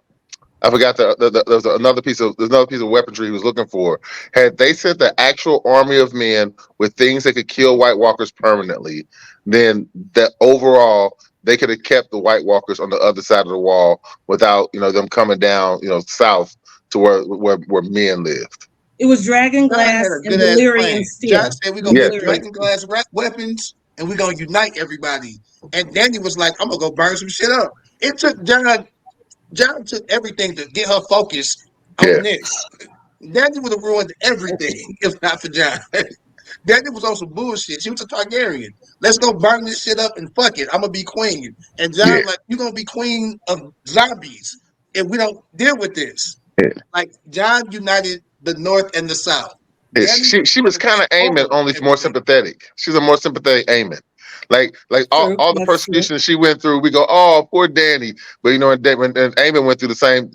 I forgot there's another piece of weaponry he was looking for. Had they sent the actual army of men with things that could kill White Walkers permanently, then that overall they could have kept the White Walkers on the other side of the wall without them coming down south to where men lived. It was dragon glass and Valyrian steel. Jon said we're gonna get dragon glass weapons and we're gonna unite everybody. And Dany was like, I'm gonna go burn some shit up. It took Jon took everything to get her focused on this. Dany would have ruined everything if not for Jon. Dany was on some bullshit. She was a Targaryen. Let's go burn this shit up and fuck it. I'm gonna be queen. And Jon like, you're gonna be queen of zombies if we don't deal with this. Yeah. Like Jon united the North and the South. Yeah, she was kind of Aemond, only more sympathetic. She's a more sympathetic Aemond. Like all the persecution she went through, we go, oh, poor Dany. But when Aemond went through the same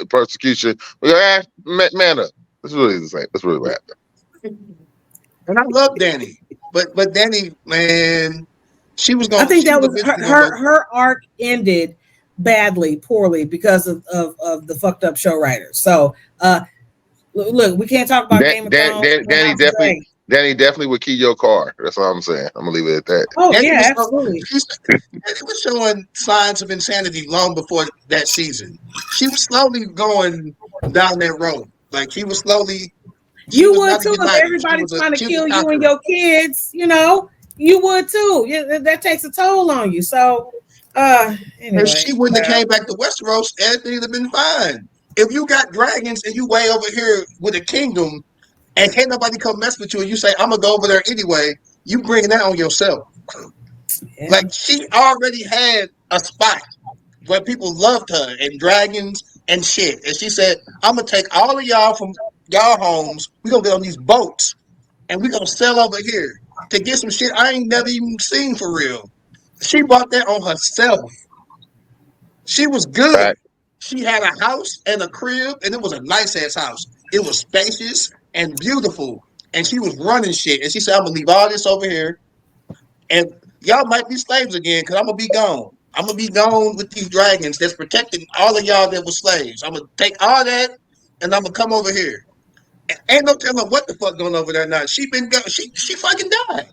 persecution, we go, man up. It's really the same. That's really what happened. And I love Dany, but Dany, man, she was going. I think that was her arc ended poorly because of the fucked up show writers. So look, we can't talk about Game of Thrones. Dany definitely would key your car. That's all I'm saying. I'm gonna leave it at that. Oh yeah, absolutely. Dany was showing signs of insanity long before that season. She was slowly going down that road. Like she was slowly. You would too if everybody's trying to kill you and your kids. You would too. Yeah, that takes a toll on you. So, anyway, if she wouldn't have came back to Westeros, everything would have been fine. If you got dragons and you way over here with a kingdom, and can't nobody come mess with you, and you say I'm gonna go over there anyway, you bring that on yourself. Yeah. Like she already had a spot where people loved her and dragons and shit, and she said, "I'm gonna take all of y'all from y'all homes. We're gonna get on these boats and we're gonna sail over here to get some shit I ain't never even seen for real." She bought that on herself. She was good. Right. She had a house and a crib, and it was a nice ass house. It was spacious and beautiful. And she was running shit. And she said, I'm gonna leave all this over here. And y'all might be slaves again, because I'm gonna be gone. I'm gonna be gone with these dragons that's protecting all of y'all that were slaves. I'm gonna take all that and I'm gonna come over here. Ain't no telling what the fuck going over there now. She fucking died.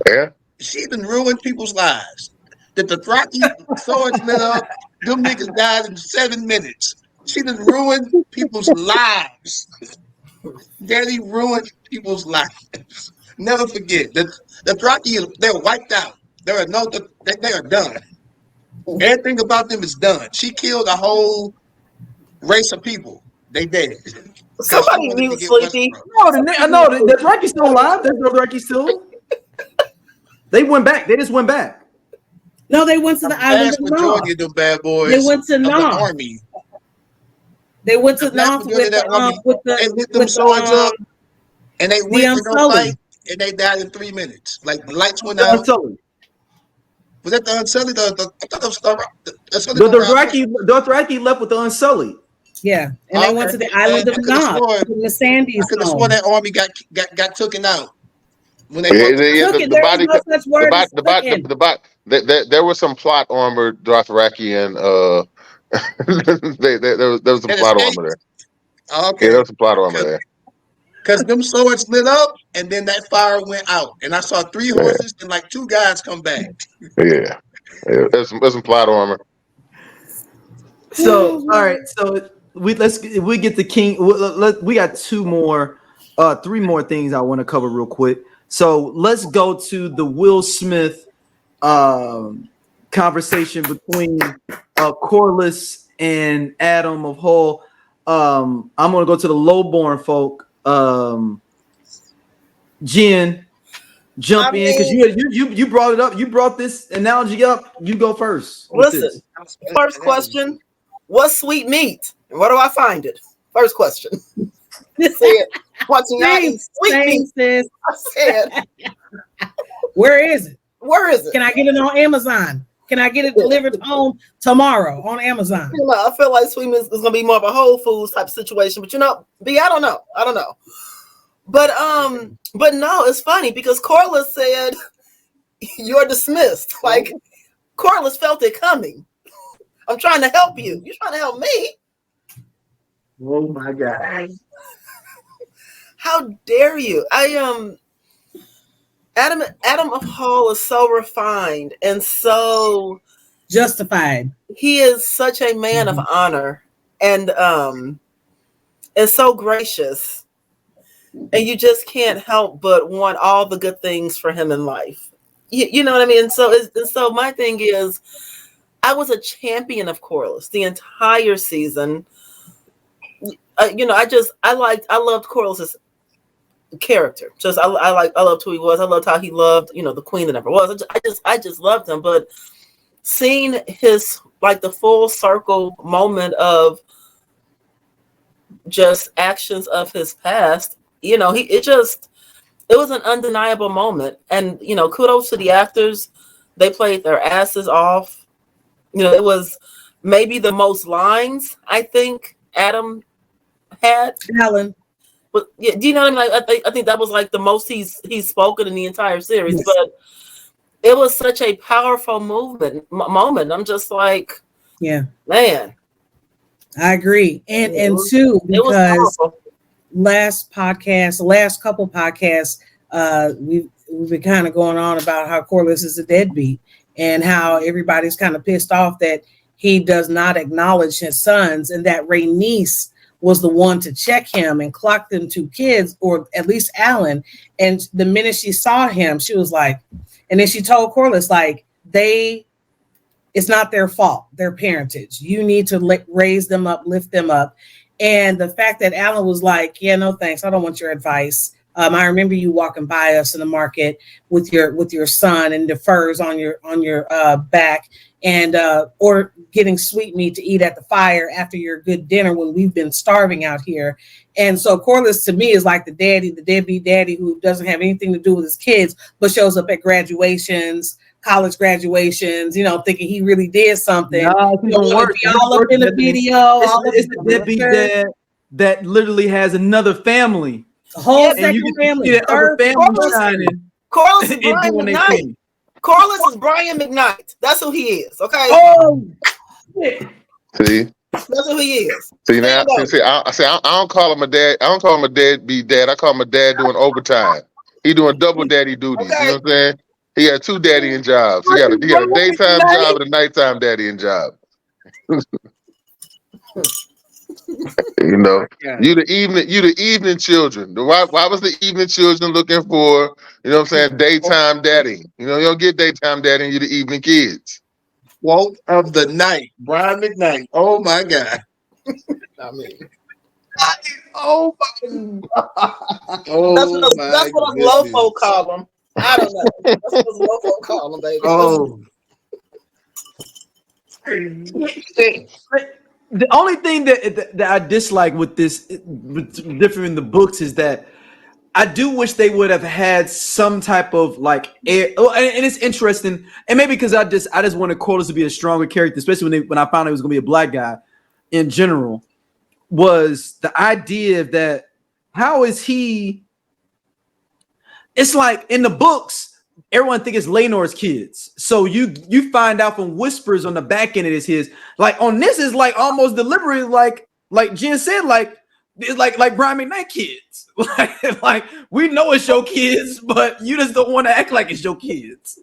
Yeah. She been ruined people's lives. The Dothraki swords lit up. Them niggas died in 7 minutes. She done ruined people's lives. Dany ruined people's lives. Never forget. The Dothraki, they're wiped out. They are done. Everything about them is done. She killed a whole race of people. They dead. Somebody mute Sleepy. No, the Dothraki's still alive. The Dothraki still. They went back. They just went back. No, they went to the island of majority of them bad boys. They went to North. The army. They went to North with they lit them swords up, and they went to go fight, and they died in 3 minutes. Like the lights went out. Unsullied. Was that the Unsullied? I thought that was the Dothraki left with the Unsullied. Yeah, and they went to the island of North. The Sandies. I could have sworn that army got taken out. When they there was some plot armor Dothraki and there was some plot armor there. Okay, yeah, there was some plot armor there. Because them swords lit up and then that fire went out, and I saw 3 horses and like 2 guys come back. Yeah, there's some plot armor. So all right, so we get the king. We got three more things I want to cover real quick. So let's go to the Will Smith conversation between Corliss and Adam of Hull. I'm gonna go to the lowborn folk. Jen, jump in because you brought it up. You brought this analogy up. You go first. Listen, first question: what's sweet meat, and where do I find it? First question. Watching y'all eat sweet meat. I said, where is it? Where is it? Can I get it on Amazon? Can I get it delivered home tomorrow on Amazon? You know, I feel like sweet meat is going to be more of a Whole Foods type situation, but B, I don't know. But no, it's funny because Corliss said you're dismissed. Like Corliss felt it coming. I'm trying to help you. You're trying to help me. Oh my God. How dare you? Adam of Hull is so refined and so justified. He is such a man of honor and so gracious. And you just can't help but want all the good things for him in life. You know what I mean? So my thing is, I was a champion of Corliss the entire season. I loved Corliss's character. Just I loved who he was. I loved how he loved, the queen that never was. I just loved him. But seeing his the full circle moment of just actions of his past, it was an undeniable moment. And kudos to the actors. They played their asses off. It was maybe the most lines I think Adam had. Alan. But yeah, do you know what I mean? I think that was the most he's spoken in the entire series. Yes. But it was such a powerful moment. I'm just like, yeah, man. I agree, and two, because last couple podcasts, we've been kind of going on about how Corliss is a deadbeat and how everybody's kind of pissed off that he does not acknowledge his sons, and that Rhaenys was the one to check him and clock them 2 kids, or at least Alan. And the minute she saw him, she was like, and then she told Corliss, it's not their fault, their parentage. You need to raise them up, lift them up. And the fact that Alan was like, yeah, no, thanks. I don't want your advice. I remember you walking by us in the market with your son and the furs on your back, and or getting sweet meat to eat at the fire after your good dinner when we've been starving out here. And so Corliss to me is like the deadbeat daddy who doesn't have anything to do with his kids, but shows up at graduations, college graduations, thinking he really did something. No, it's even worse. All up in the video. It's the deadbeat dad that literally has another family. The whole second family. Third family shining. Corliss is Brian McKnight. Corliss is Brian McKnight. That's who he is. Okay. Oh, shit. See. That's who he is. See now. I don't call him a dad. I don't call him a deadbeat dad. I call him a dad doing overtime. He doing double daddy duties. Okay. You know what I'm saying? He had 2 daddying jobs. He got a daytime job and a nighttime daddying job. You the evening children. Why was the evening children looking for, daytime daddy? You don't get daytime daddy, you the evening kids. Quote of the night, Brian McKnight. Oh my God. I mean, oh that's what a low-fo call him. I don't know. That's what a low-fo call him, baby. Oh. The only thing that I dislike with this, different in the books, is that I do wish they would have had some type of air. Oh, and it's interesting, and maybe because I just wanted Corliss to be a stronger character, especially when I found out he was going to be a black guy. In general, was the idea that how is he? It's like in the books, everyone thinks it's Laenor's kids. So you find out from whispers on the back end it is his. Like on this is almost deliberately like Jen said, it's like Brian McKnight kids. like we know it's your kids, but you just don't want to act like it's your kids.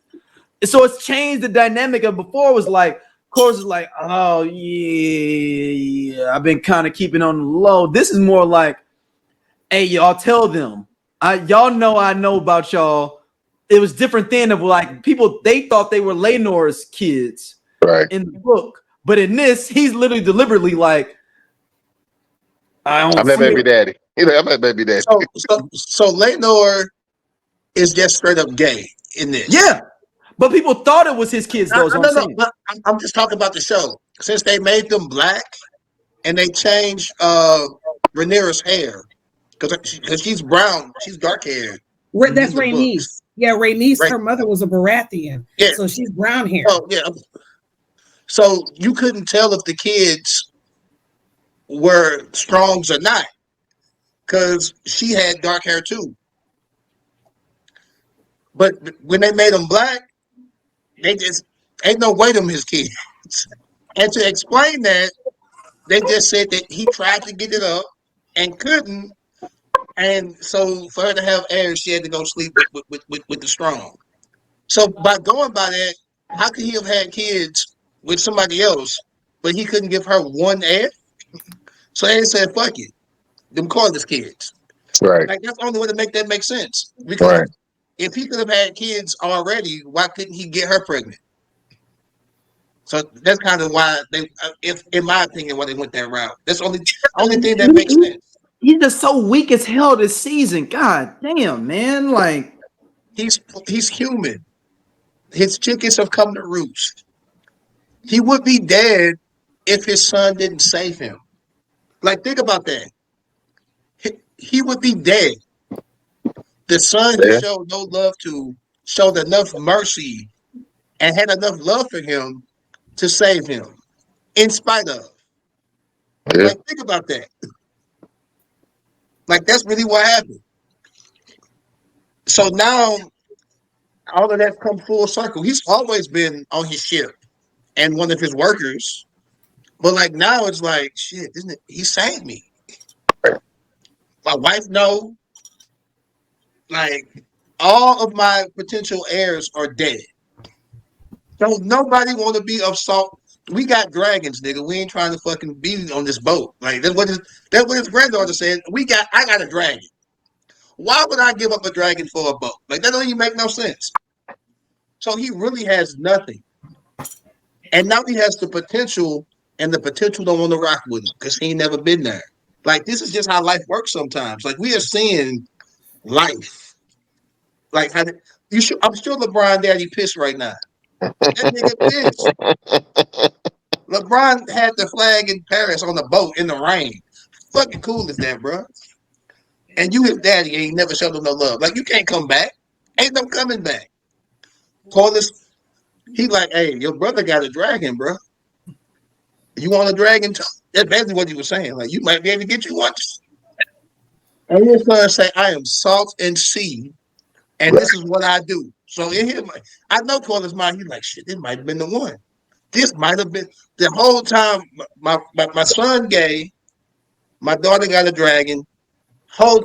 So it's changed the dynamic of before. It was like Corliss is like, oh yeah, I've been kind of keeping on the low. This is more like, hey, y'all tell them. Y'all know I know about y'all. It was different then of like people, they thought they were Laenor's kids Right. in the book. But in this, he's literally deliberately like, I'm that baby daddy. He's like, I'm that baby daddy. So Laenor is just straight up gay in this. Yeah. But people thought it was his kids, though. Is what I'm saying. But I'm just talking about the show. Since they made them black and they changed Rhaenyra's hair because she's brown, she's dark haired. That's Rhaenys. Yeah, Rhaenys. Right. Her mother was a Baratheon, Yeah. so she's brown hair. Oh yeah. So you couldn't tell if the kids were Strongs or not because she had dark hair too. But when they made them black, they just ain't no way them his kids. And to explain that, they just said that he tried to get it up and couldn't. And so for her to have heirs, she had to go sleep with the Strong. So by going by that, how could he have had kids with somebody else, but he couldn't give her one heir? So they said, fuck it. Them Corliss kids. Right. Like that's the only way to make that make sense. Because Right. if he could have had kids already, why couldn't he get her pregnant? So that's kind of why they, if in my opinion, why they went that route. That's the only thing that makes sense. He's just so weak as hell this season. God damn, man. Like he's human. His chickens have come to roost. He would be dead if his son didn't save him. Like think about that. He would be dead. The son he showed no love to showed enough mercy and had enough love for him to save him, in spite of. Yeah. Like, think about that. Like, that's really what happened. So now, all of that's come full circle. He's always been on his ship and one of his workers. But, like, now it's like, shit, isn't it? He saved me. My wife know. Like, all of my potential heirs are dead. So nobody want to be of salt. We got dragons, nigga. We ain't trying to fucking be on this boat. Like that's what his granddaughter said. I got a dragon. Why would I give up a dragon for a boat? Like that don't even make no sense. So he really has nothing. And now he has the potential, and the potential don't want to rock with him because he ain't never been there. Like this is just how life works sometimes. Like we are seeing life. Like how I'm sure LeBron daddy pissed right now. That nigga pissed. LeBron had the flag in Paris on the boat in the rain. Fucking cool is that, bro? And you his daddy ain't never showed him no love. Like you can't come back. Ain't no coming back. Corliss, he like, hey, your brother got a dragon, bro. You want a dragon? That's basically what he was saying. Like you might be able to get you one. And he's gonna say, I am salt and sea, and this is what I do. So in him, I know Corliss' mind. He's like, shit, this might have been the one. This might have been the whole time. My son gay, my daughter got a dragon.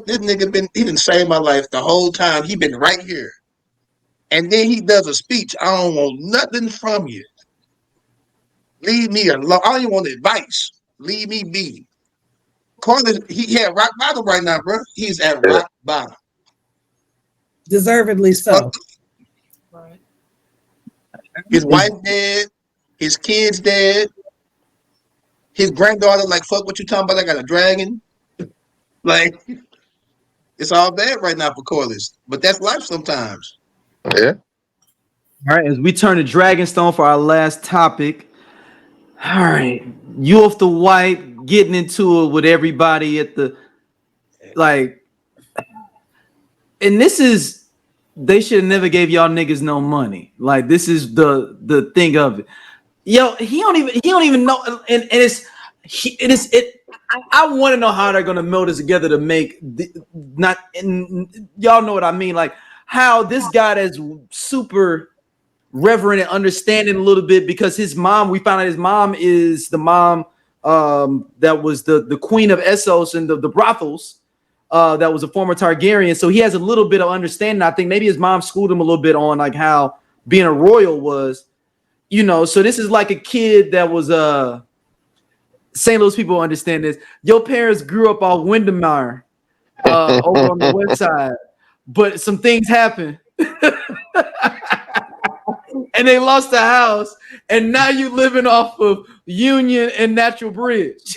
This nigga he didn't save my life the whole time. He been right here, and then he does a speech. I don't want nothing from you. Leave me alone. I don't even want advice. Leave me be. Corliss, he had rock bottom right now, bro. He's at rock bottom. Deservedly so. Right. His wife dead. His kids dead. His granddaughter, like, fuck what you talking about? I got a dragon. Like, it's all bad right now for Corliss. But that's life sometimes. Yeah. all right, as we turn to Dragonstone for our last topic. All right, you off the white, getting into it with everybody at the like, and this is they should have never gave y'all niggas no money. Like this is the thing of it. Yo, he don't even know, and I want to know how they're gonna meld this together to make y'all know what I mean, like how this guy that's super reverent and understanding a little bit because his mom, we found out his mom is the mom that was the queen of Essos and the brothels, that was a former Targaryen, so he has a little bit of understanding. I think maybe his mom schooled him a little bit on like how being a royal was. you know, so this is like a kid that was St. Louis people understand this. Your parents grew up off Windermere over on the west side, but some things happened. And they lost the house, and now you living off of Union and Natural Bridge.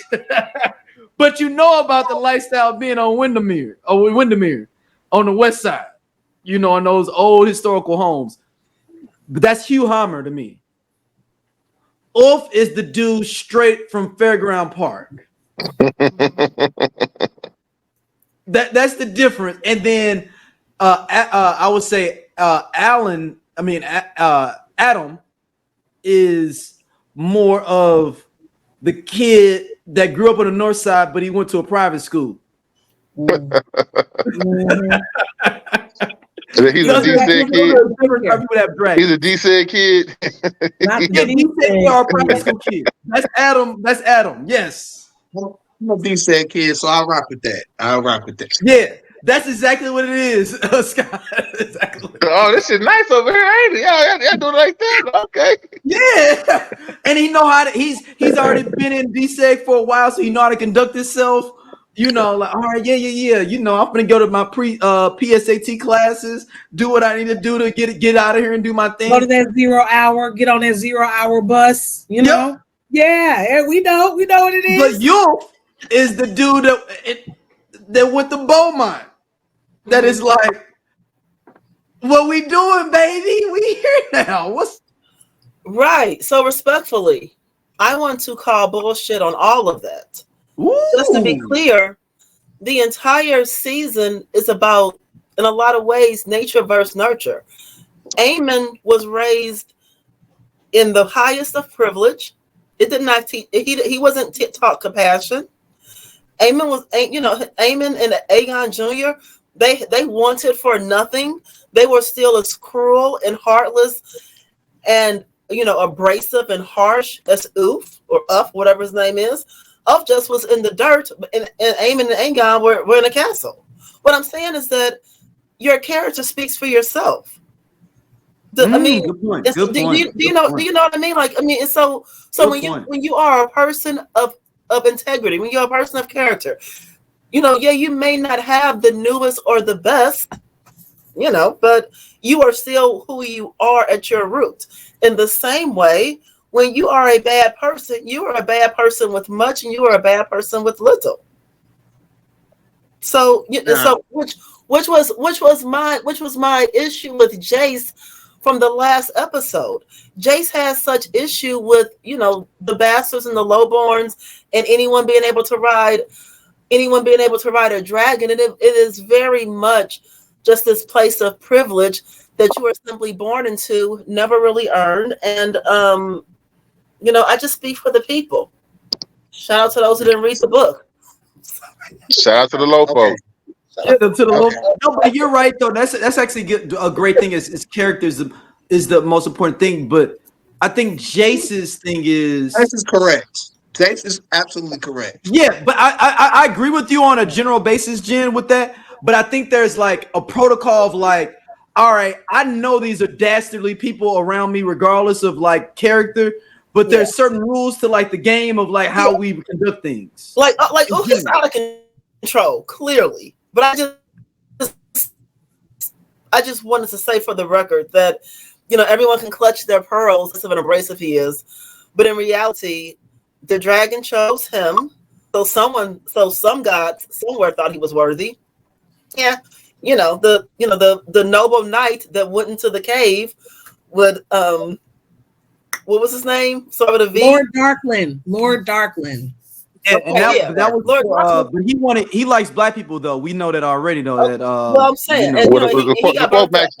But you know about the lifestyle being on Windermere on the west side, you know, in those old historical homes. But that's Hugh Hammer to me. Ulf is the dude straight from Fairground Park. That's the difference. And then I would say Adam is more of the kid that grew up on the north side, but he went to a private school. He's a decent kid. He's a decent kid. Our private school kid. That's Adam. That's Adam. Yes. I'm a decent kid, so I'll rock with that. Yeah, that's exactly what it is, Scott. Exactly. Oh, this is nice over here, ain't it? Yeah, do it like that. Okay. Yeah, and he know how to. He's already been in DSEG for a while, so he know how to conduct himself. You know, like, all right, yeah. You know, I'm gonna go to my PSAT classes, do what I need to do to get out of here and do my thing. Go to that 0 hour, get on that 0 hour bus. You know, yeah, we know what it is. But you is the dude that with the bow mine. That is like, what we doing, baby? We here now. What's right? So respectfully, I want to call bullshit on all of that. Ooh. Just to be clear, the entire season is about, in a lot of ways, nature versus nurture. Aemond was raised in the highest of privilege. It did not teach. He wasn't taught compassion. Aemond and Aegon Jr. They wanted for nothing. They were still as cruel and heartless, and abrasive and harsh as Oof or Uff, whatever his name is. Uff just was in the dirt, and Aemond and Aegon were in a castle. What I'm saying is that your character speaks for yourself. Good point. Do you know what I mean? Like, I mean, and so when you are a person of integrity, when you're a person of character, you may not have the newest or the best, but you are still who you are at your root. In the same way, when you are a bad person, you are a bad person with much, and you are a bad person with little. So, which was my issue with Jace from the last episode. Jace has such issue with the bastards and the lowborns and anyone being able to ride a dragon, and it is very much just this place of privilege that you are simply born into, never really earned, and I just speak for the people. Shout out to those who didn't read the book. Shout out to the low folk. No, but you're right though. That's actually a great thing. Is characters is the most important thing. But I think Jace's thing is correct. Jace is absolutely correct. Yeah, but I agree with you on a general basis, Jen, with that. But I think there's like a protocol of like, all right, I know these are dastardly people around me, regardless of like character. But there's certain rules to like the game of like how we conduct things. Like he's out of control, clearly. But I just wanted to say for the record that everyone can clutch their pearls as of an abrasive he is, but in reality, the dragon chose him. So some god somewhere thought he was worthy. Yeah, the noble knight that went into the cave would what was his name? Start with a V. Lord Darkland. That was but he likes black people though. We know that already though. That well, I'm saying Max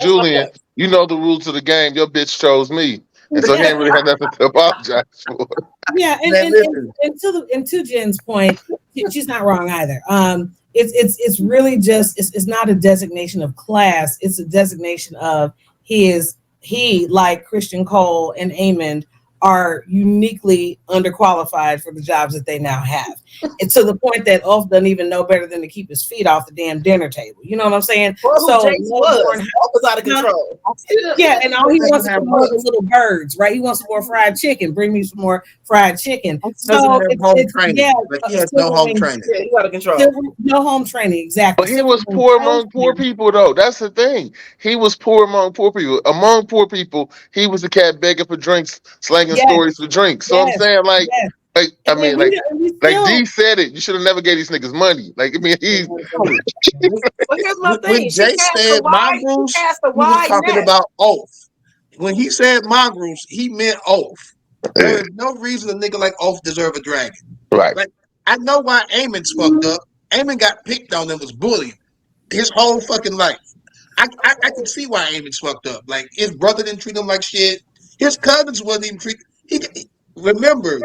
Julian, you know the rules of the game. Your bitch chose me. And so he ain't really had nothing to apologize for. Yeah, and to Jen's point, she's not wrong either. It's really just it's not a designation of class. It's a designation of he like Christian Cole and Aemond are uniquely underqualified for the jobs that they now have. And to the point that Ulf doesn't even know better than to keep his feet off the damn dinner table. You know what I'm saying? Well, So Jace was out of control. yeah, and all he wants is more of the little birds, right? He wants some more fried chicken. Bring me some more fried chicken. So it's training. Like he has no home training. Yeah, he's out of control. No home training, exactly. But he was poor among poor people, though. That's the thing. He was poor among poor people. Among poor people, he was the cat begging for drinks, slanging stories for drinks. So I'm saying, like, I mean, like D said it. You should have never gave these niggas money. Like, I mean, he's. But here's my thing. When Jay said mongrels, he was talking about Oath. When he said mongrels, he meant Oath. There is no reason a nigga like Oath deserve a dragon. Right. Like, I know why Aemond's fucked up. Aemond got picked on and was bullied his whole fucking life. I can see why Aemond's fucked up. Like, his brother didn't treat him like shit. His cousins wasn't even treated. Remember,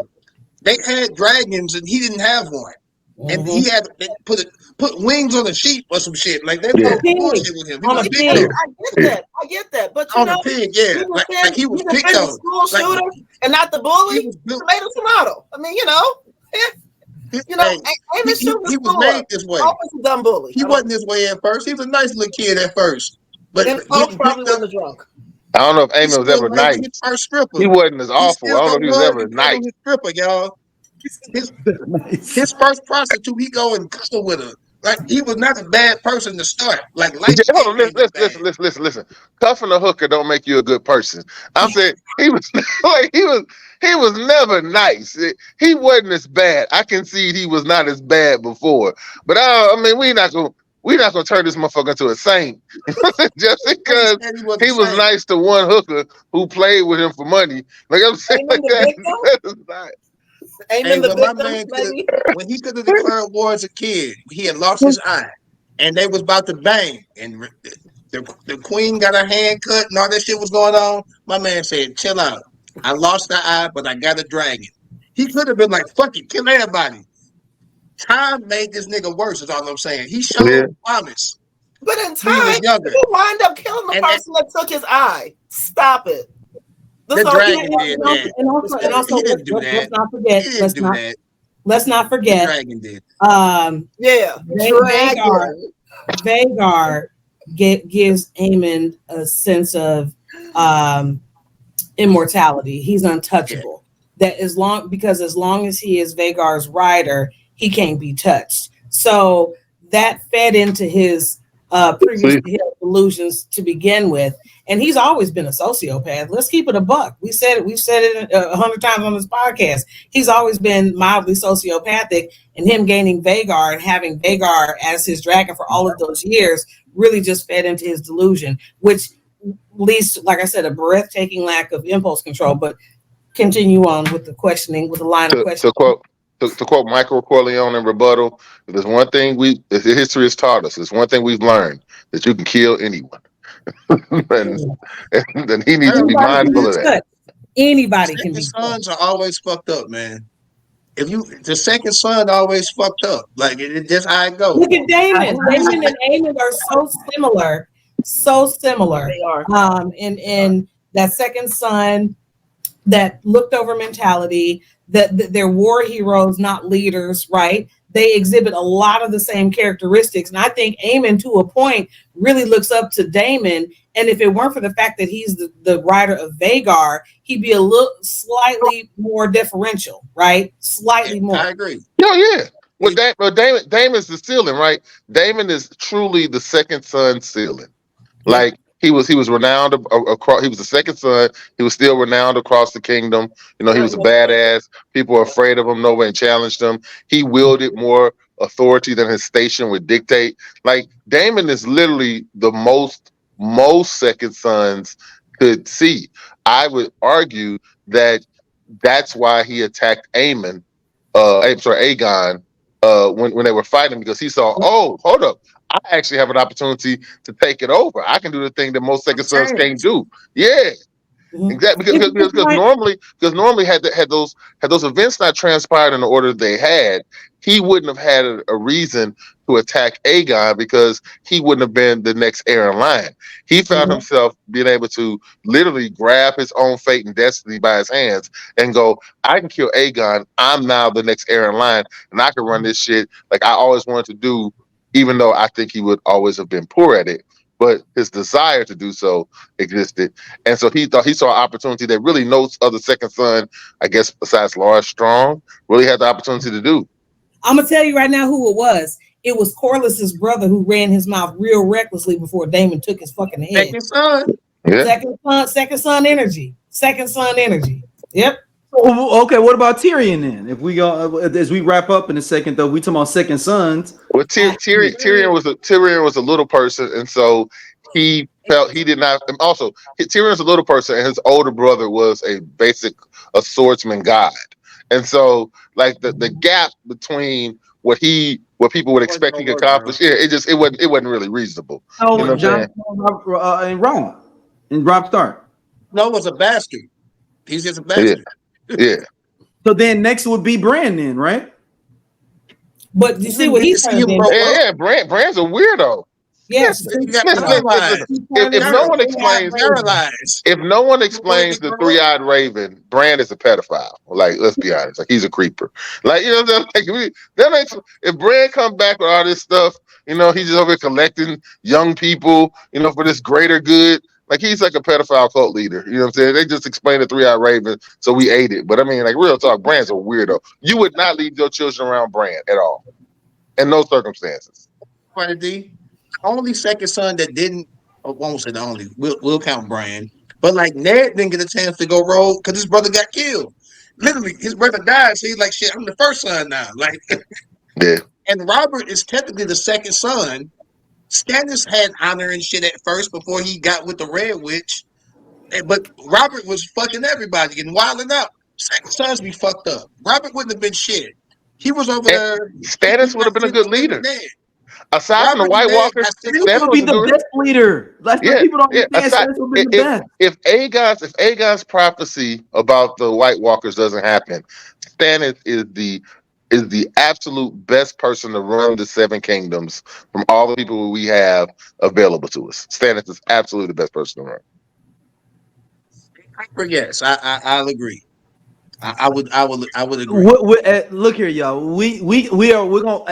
they had dragons and he didn't have one. And he had to put wings on a sheep or some shit. Like, they were bullshit with him. He was big. I get that. But you on know, a pig, yeah. Like he was picked on. School shooter and not the bully. Tomato. I mean, you know. He was made this way. A dumb bully. He wasn't this way at first. He was a nice little kid at first. But then probably wasn't drunk. I don't know if Aemond was ever nice. His first stripper. He wasn't as awful. I don't know if he was ever nice. His stripper, y'all. His first prostitute, he go and cuddle with her. Like, he was not a bad person to start. Like, hold on, listen. Cuffing a hooker don't make you a good person. I'm saying he was like he was never nice. He wasn't as bad. I concede he was not as bad before. But I mean, we're not gonna turn this motherfucker into a saint just because he was nice to one hooker who played with him for money. Like I'm saying, like that is not. When he could have declared war as a kid, he had lost his eye, and they was about to bang, and the queen got her hand cut, and all that shit was going on. My man said, "Chill out. I lost the eye, but I got a dragon." He could have been like, "Fuck it, kill everybody." Time made this nigga worse. Is all I'm saying. He showed promise. But in time, he wind up killing the person that took his eye. Stop it. The dragon did that. And also, he didn't do that. Let's not forget. The dragon did. Vhagar gives Aemond a sense of immortality. He's untouchable. That as long as he is Vhagar's rider, he can't be touched. So that fed into his previous delusions to begin with. And he's always been a sociopath. Let's keep it a buck. We've said it 100 times on this podcast. He's always been mildly sociopathic, and him gaining Vhagar and having Vhagar as his dragon for all of those years really just fed into his delusion, which leads to, like I said, a breathtaking lack of impulse control. But continue on with the questioning, with the line of questioning. To quote Michael Corleone in rebuttal, if there's one thing history has taught us, there's one thing we've learned, that you can kill anyone. and he needs to be mindful of that. Anybody can be. Sons are always fucked up, man. The second son always fucked up. Like it's just how it goes. Look at Daemon. Daemon and Aemond are so similar. They are. In that second son, that looked over mentality, that they're war heroes, not leaders, right? They exhibit a lot of the same characteristics. And I think Aemond, to a point, really looks up to Daemon. And if it weren't for the fact that he's the rider of Vhagar, he'd be slightly more differential, right? Slightly more. I agree. Yeah. Well, Daemon's the ceiling, right? Daemon is truly the second son ceiling. Like, he was renowned across. He was the second son. He was still renowned across the kingdom. You know, he was a badass. People were afraid of him. Nobody challenged him. He wielded more authority than his station would dictate. Like, Daemon is literally the most second sons could see. I would argue that that's why he attacked Aemon. Aegon. When they were fighting, because he saw, oh, hold up, I actually have an opportunity to take it over. I can do the thing that most second sons can't do. Yeah. Exactly, because normally had those events not transpired in the order they had, he wouldn't have had a reason to attack Aegon because he wouldn't have been the next heir in line. He found himself being able to literally grab his own fate and destiny by his hands and go, I can kill Aegon. I'm now the next heir in line, and I can run this shit like I always wanted to do, even though I think he would always have been poor at it. But his desire to do so existed. And so he thought he saw an opportunity that really no other second son, I guess, besides Larys Strong, really had the opportunity to do. I'm going to tell you right now who it was. It was Corliss's brother who ran his mouth real recklessly before Daemon took his fucking head. Second son. Yeah. Second son energy. Second son energy. Yep. Okay, what about Tyrion then? If we go as we wrap up in a second, though, we talking about second sons. Well, Tyrion was a little person, and so he felt he did not. And also, Tyrion was a little person, and his older brother was a swordsman god, and so like the gap between what people would expect he could accomplish, it wasn't really reasonable. Oh, you know John and Rob Stark. No, it was a bastard. He's just a bastard. Yeah. So then next would be Bran then, right? But you see what he's saying. Yeah. Bran's a weirdo. Yes. If no one explains the three-eyed raven, Bran is a pedophile. Like, let's be honest, like he's a creeper. Like, you know, if Bran come back with all this stuff, you know, he's just over here collecting young people, you know, for this greater good. Like, he's like a pedophile cult leader. You know what I'm saying? They just explained the three-eyed raven, so we ate it. But I mean, like, real talk, Bran's a weirdo. You would not leave your children around Bran at all, in no circumstances. The only second son that didn't, I won't say the only, we'll count Bran. But like Ned didn't get a chance to go rogue because his brother got killed. Literally, his brother died, so he's like, shit, I'm the first son now. Like, yeah. And Robert is technically the second son. Stannis had honor and shit at first before he got with the Red Witch. But Robert was fucking everybody and wilding out. Second sons be fucked up. Robert wouldn't have been shit. He was over there. Stannis would have been a good leader. Aside from the White Walkers, Stannis would be the best leader. Like, people don't understand. Stannis would be the best. If Aegon's prophecy about the White Walkers doesn't happen, Stannis is the absolute best person to run the Seven Kingdoms from all the people we have available to us. Stannis is absolutely the best person to run. Yes, I'll agree. I would agree. Look here, y'all. We're gonna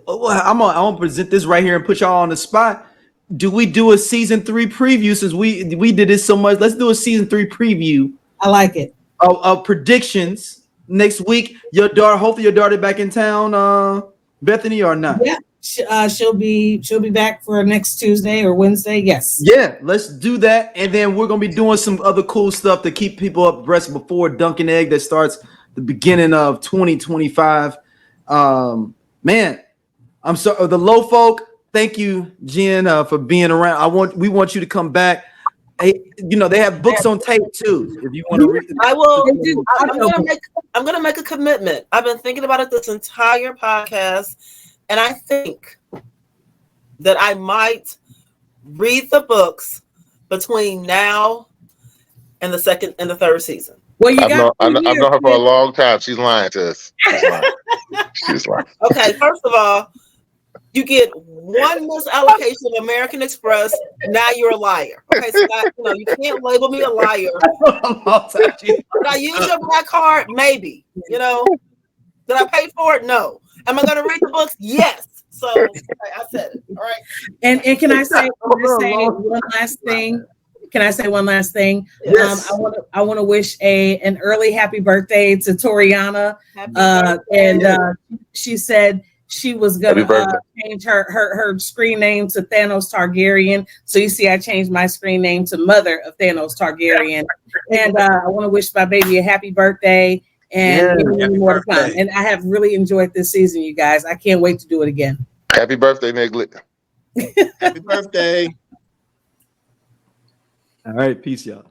I'm gonna present this right here and put y'all on the spot. Do we do a season 3 preview since we did this so much? Let's do a season 3 preview. I like it. Of predictions. Next week, hopefully your daughter back in town, Bethany, or not? Yeah, she'll be back for next Tuesday or Wednesday. Yes. Yeah, let's do that, and then we're gonna be doing some other cool stuff to keep people abreast before Dunkin' Egg that starts the beginning of 2025. Man, I'm sorry, the low folk. Thank you, Jen, for being around. We want you to come back. Hey, you know, they have books on tape too. If you want to read them. I will. I'm gonna make a commitment. I've been thinking about it this entire podcast, and I think that I might read the books between now and the second and the third season. Well, I've known her for a long time. She's lying to us. She's lying. Okay, first of all, you get one misallocation of American Express. Now you're a liar. Okay, so you can't label me a liar. Did I use your black card? Maybe. You know, did I pay for it? No. Am I going to read the books? Yes. So I said it. All right. And can I say one last thing? Can I say one last thing? Yes. I want to wish an early happy birthday to Toriana. And she said she was gonna change her screen name to Thanos Targaryen. So you see, I changed my screen name to Mother of Thanos Targaryen. And I want to wish my baby a happy birthday and more to come. And I have really enjoyed this season, you guys. I can't wait to do it again. Happy birthday, Niglet. Happy birthday. All right, peace, y'all.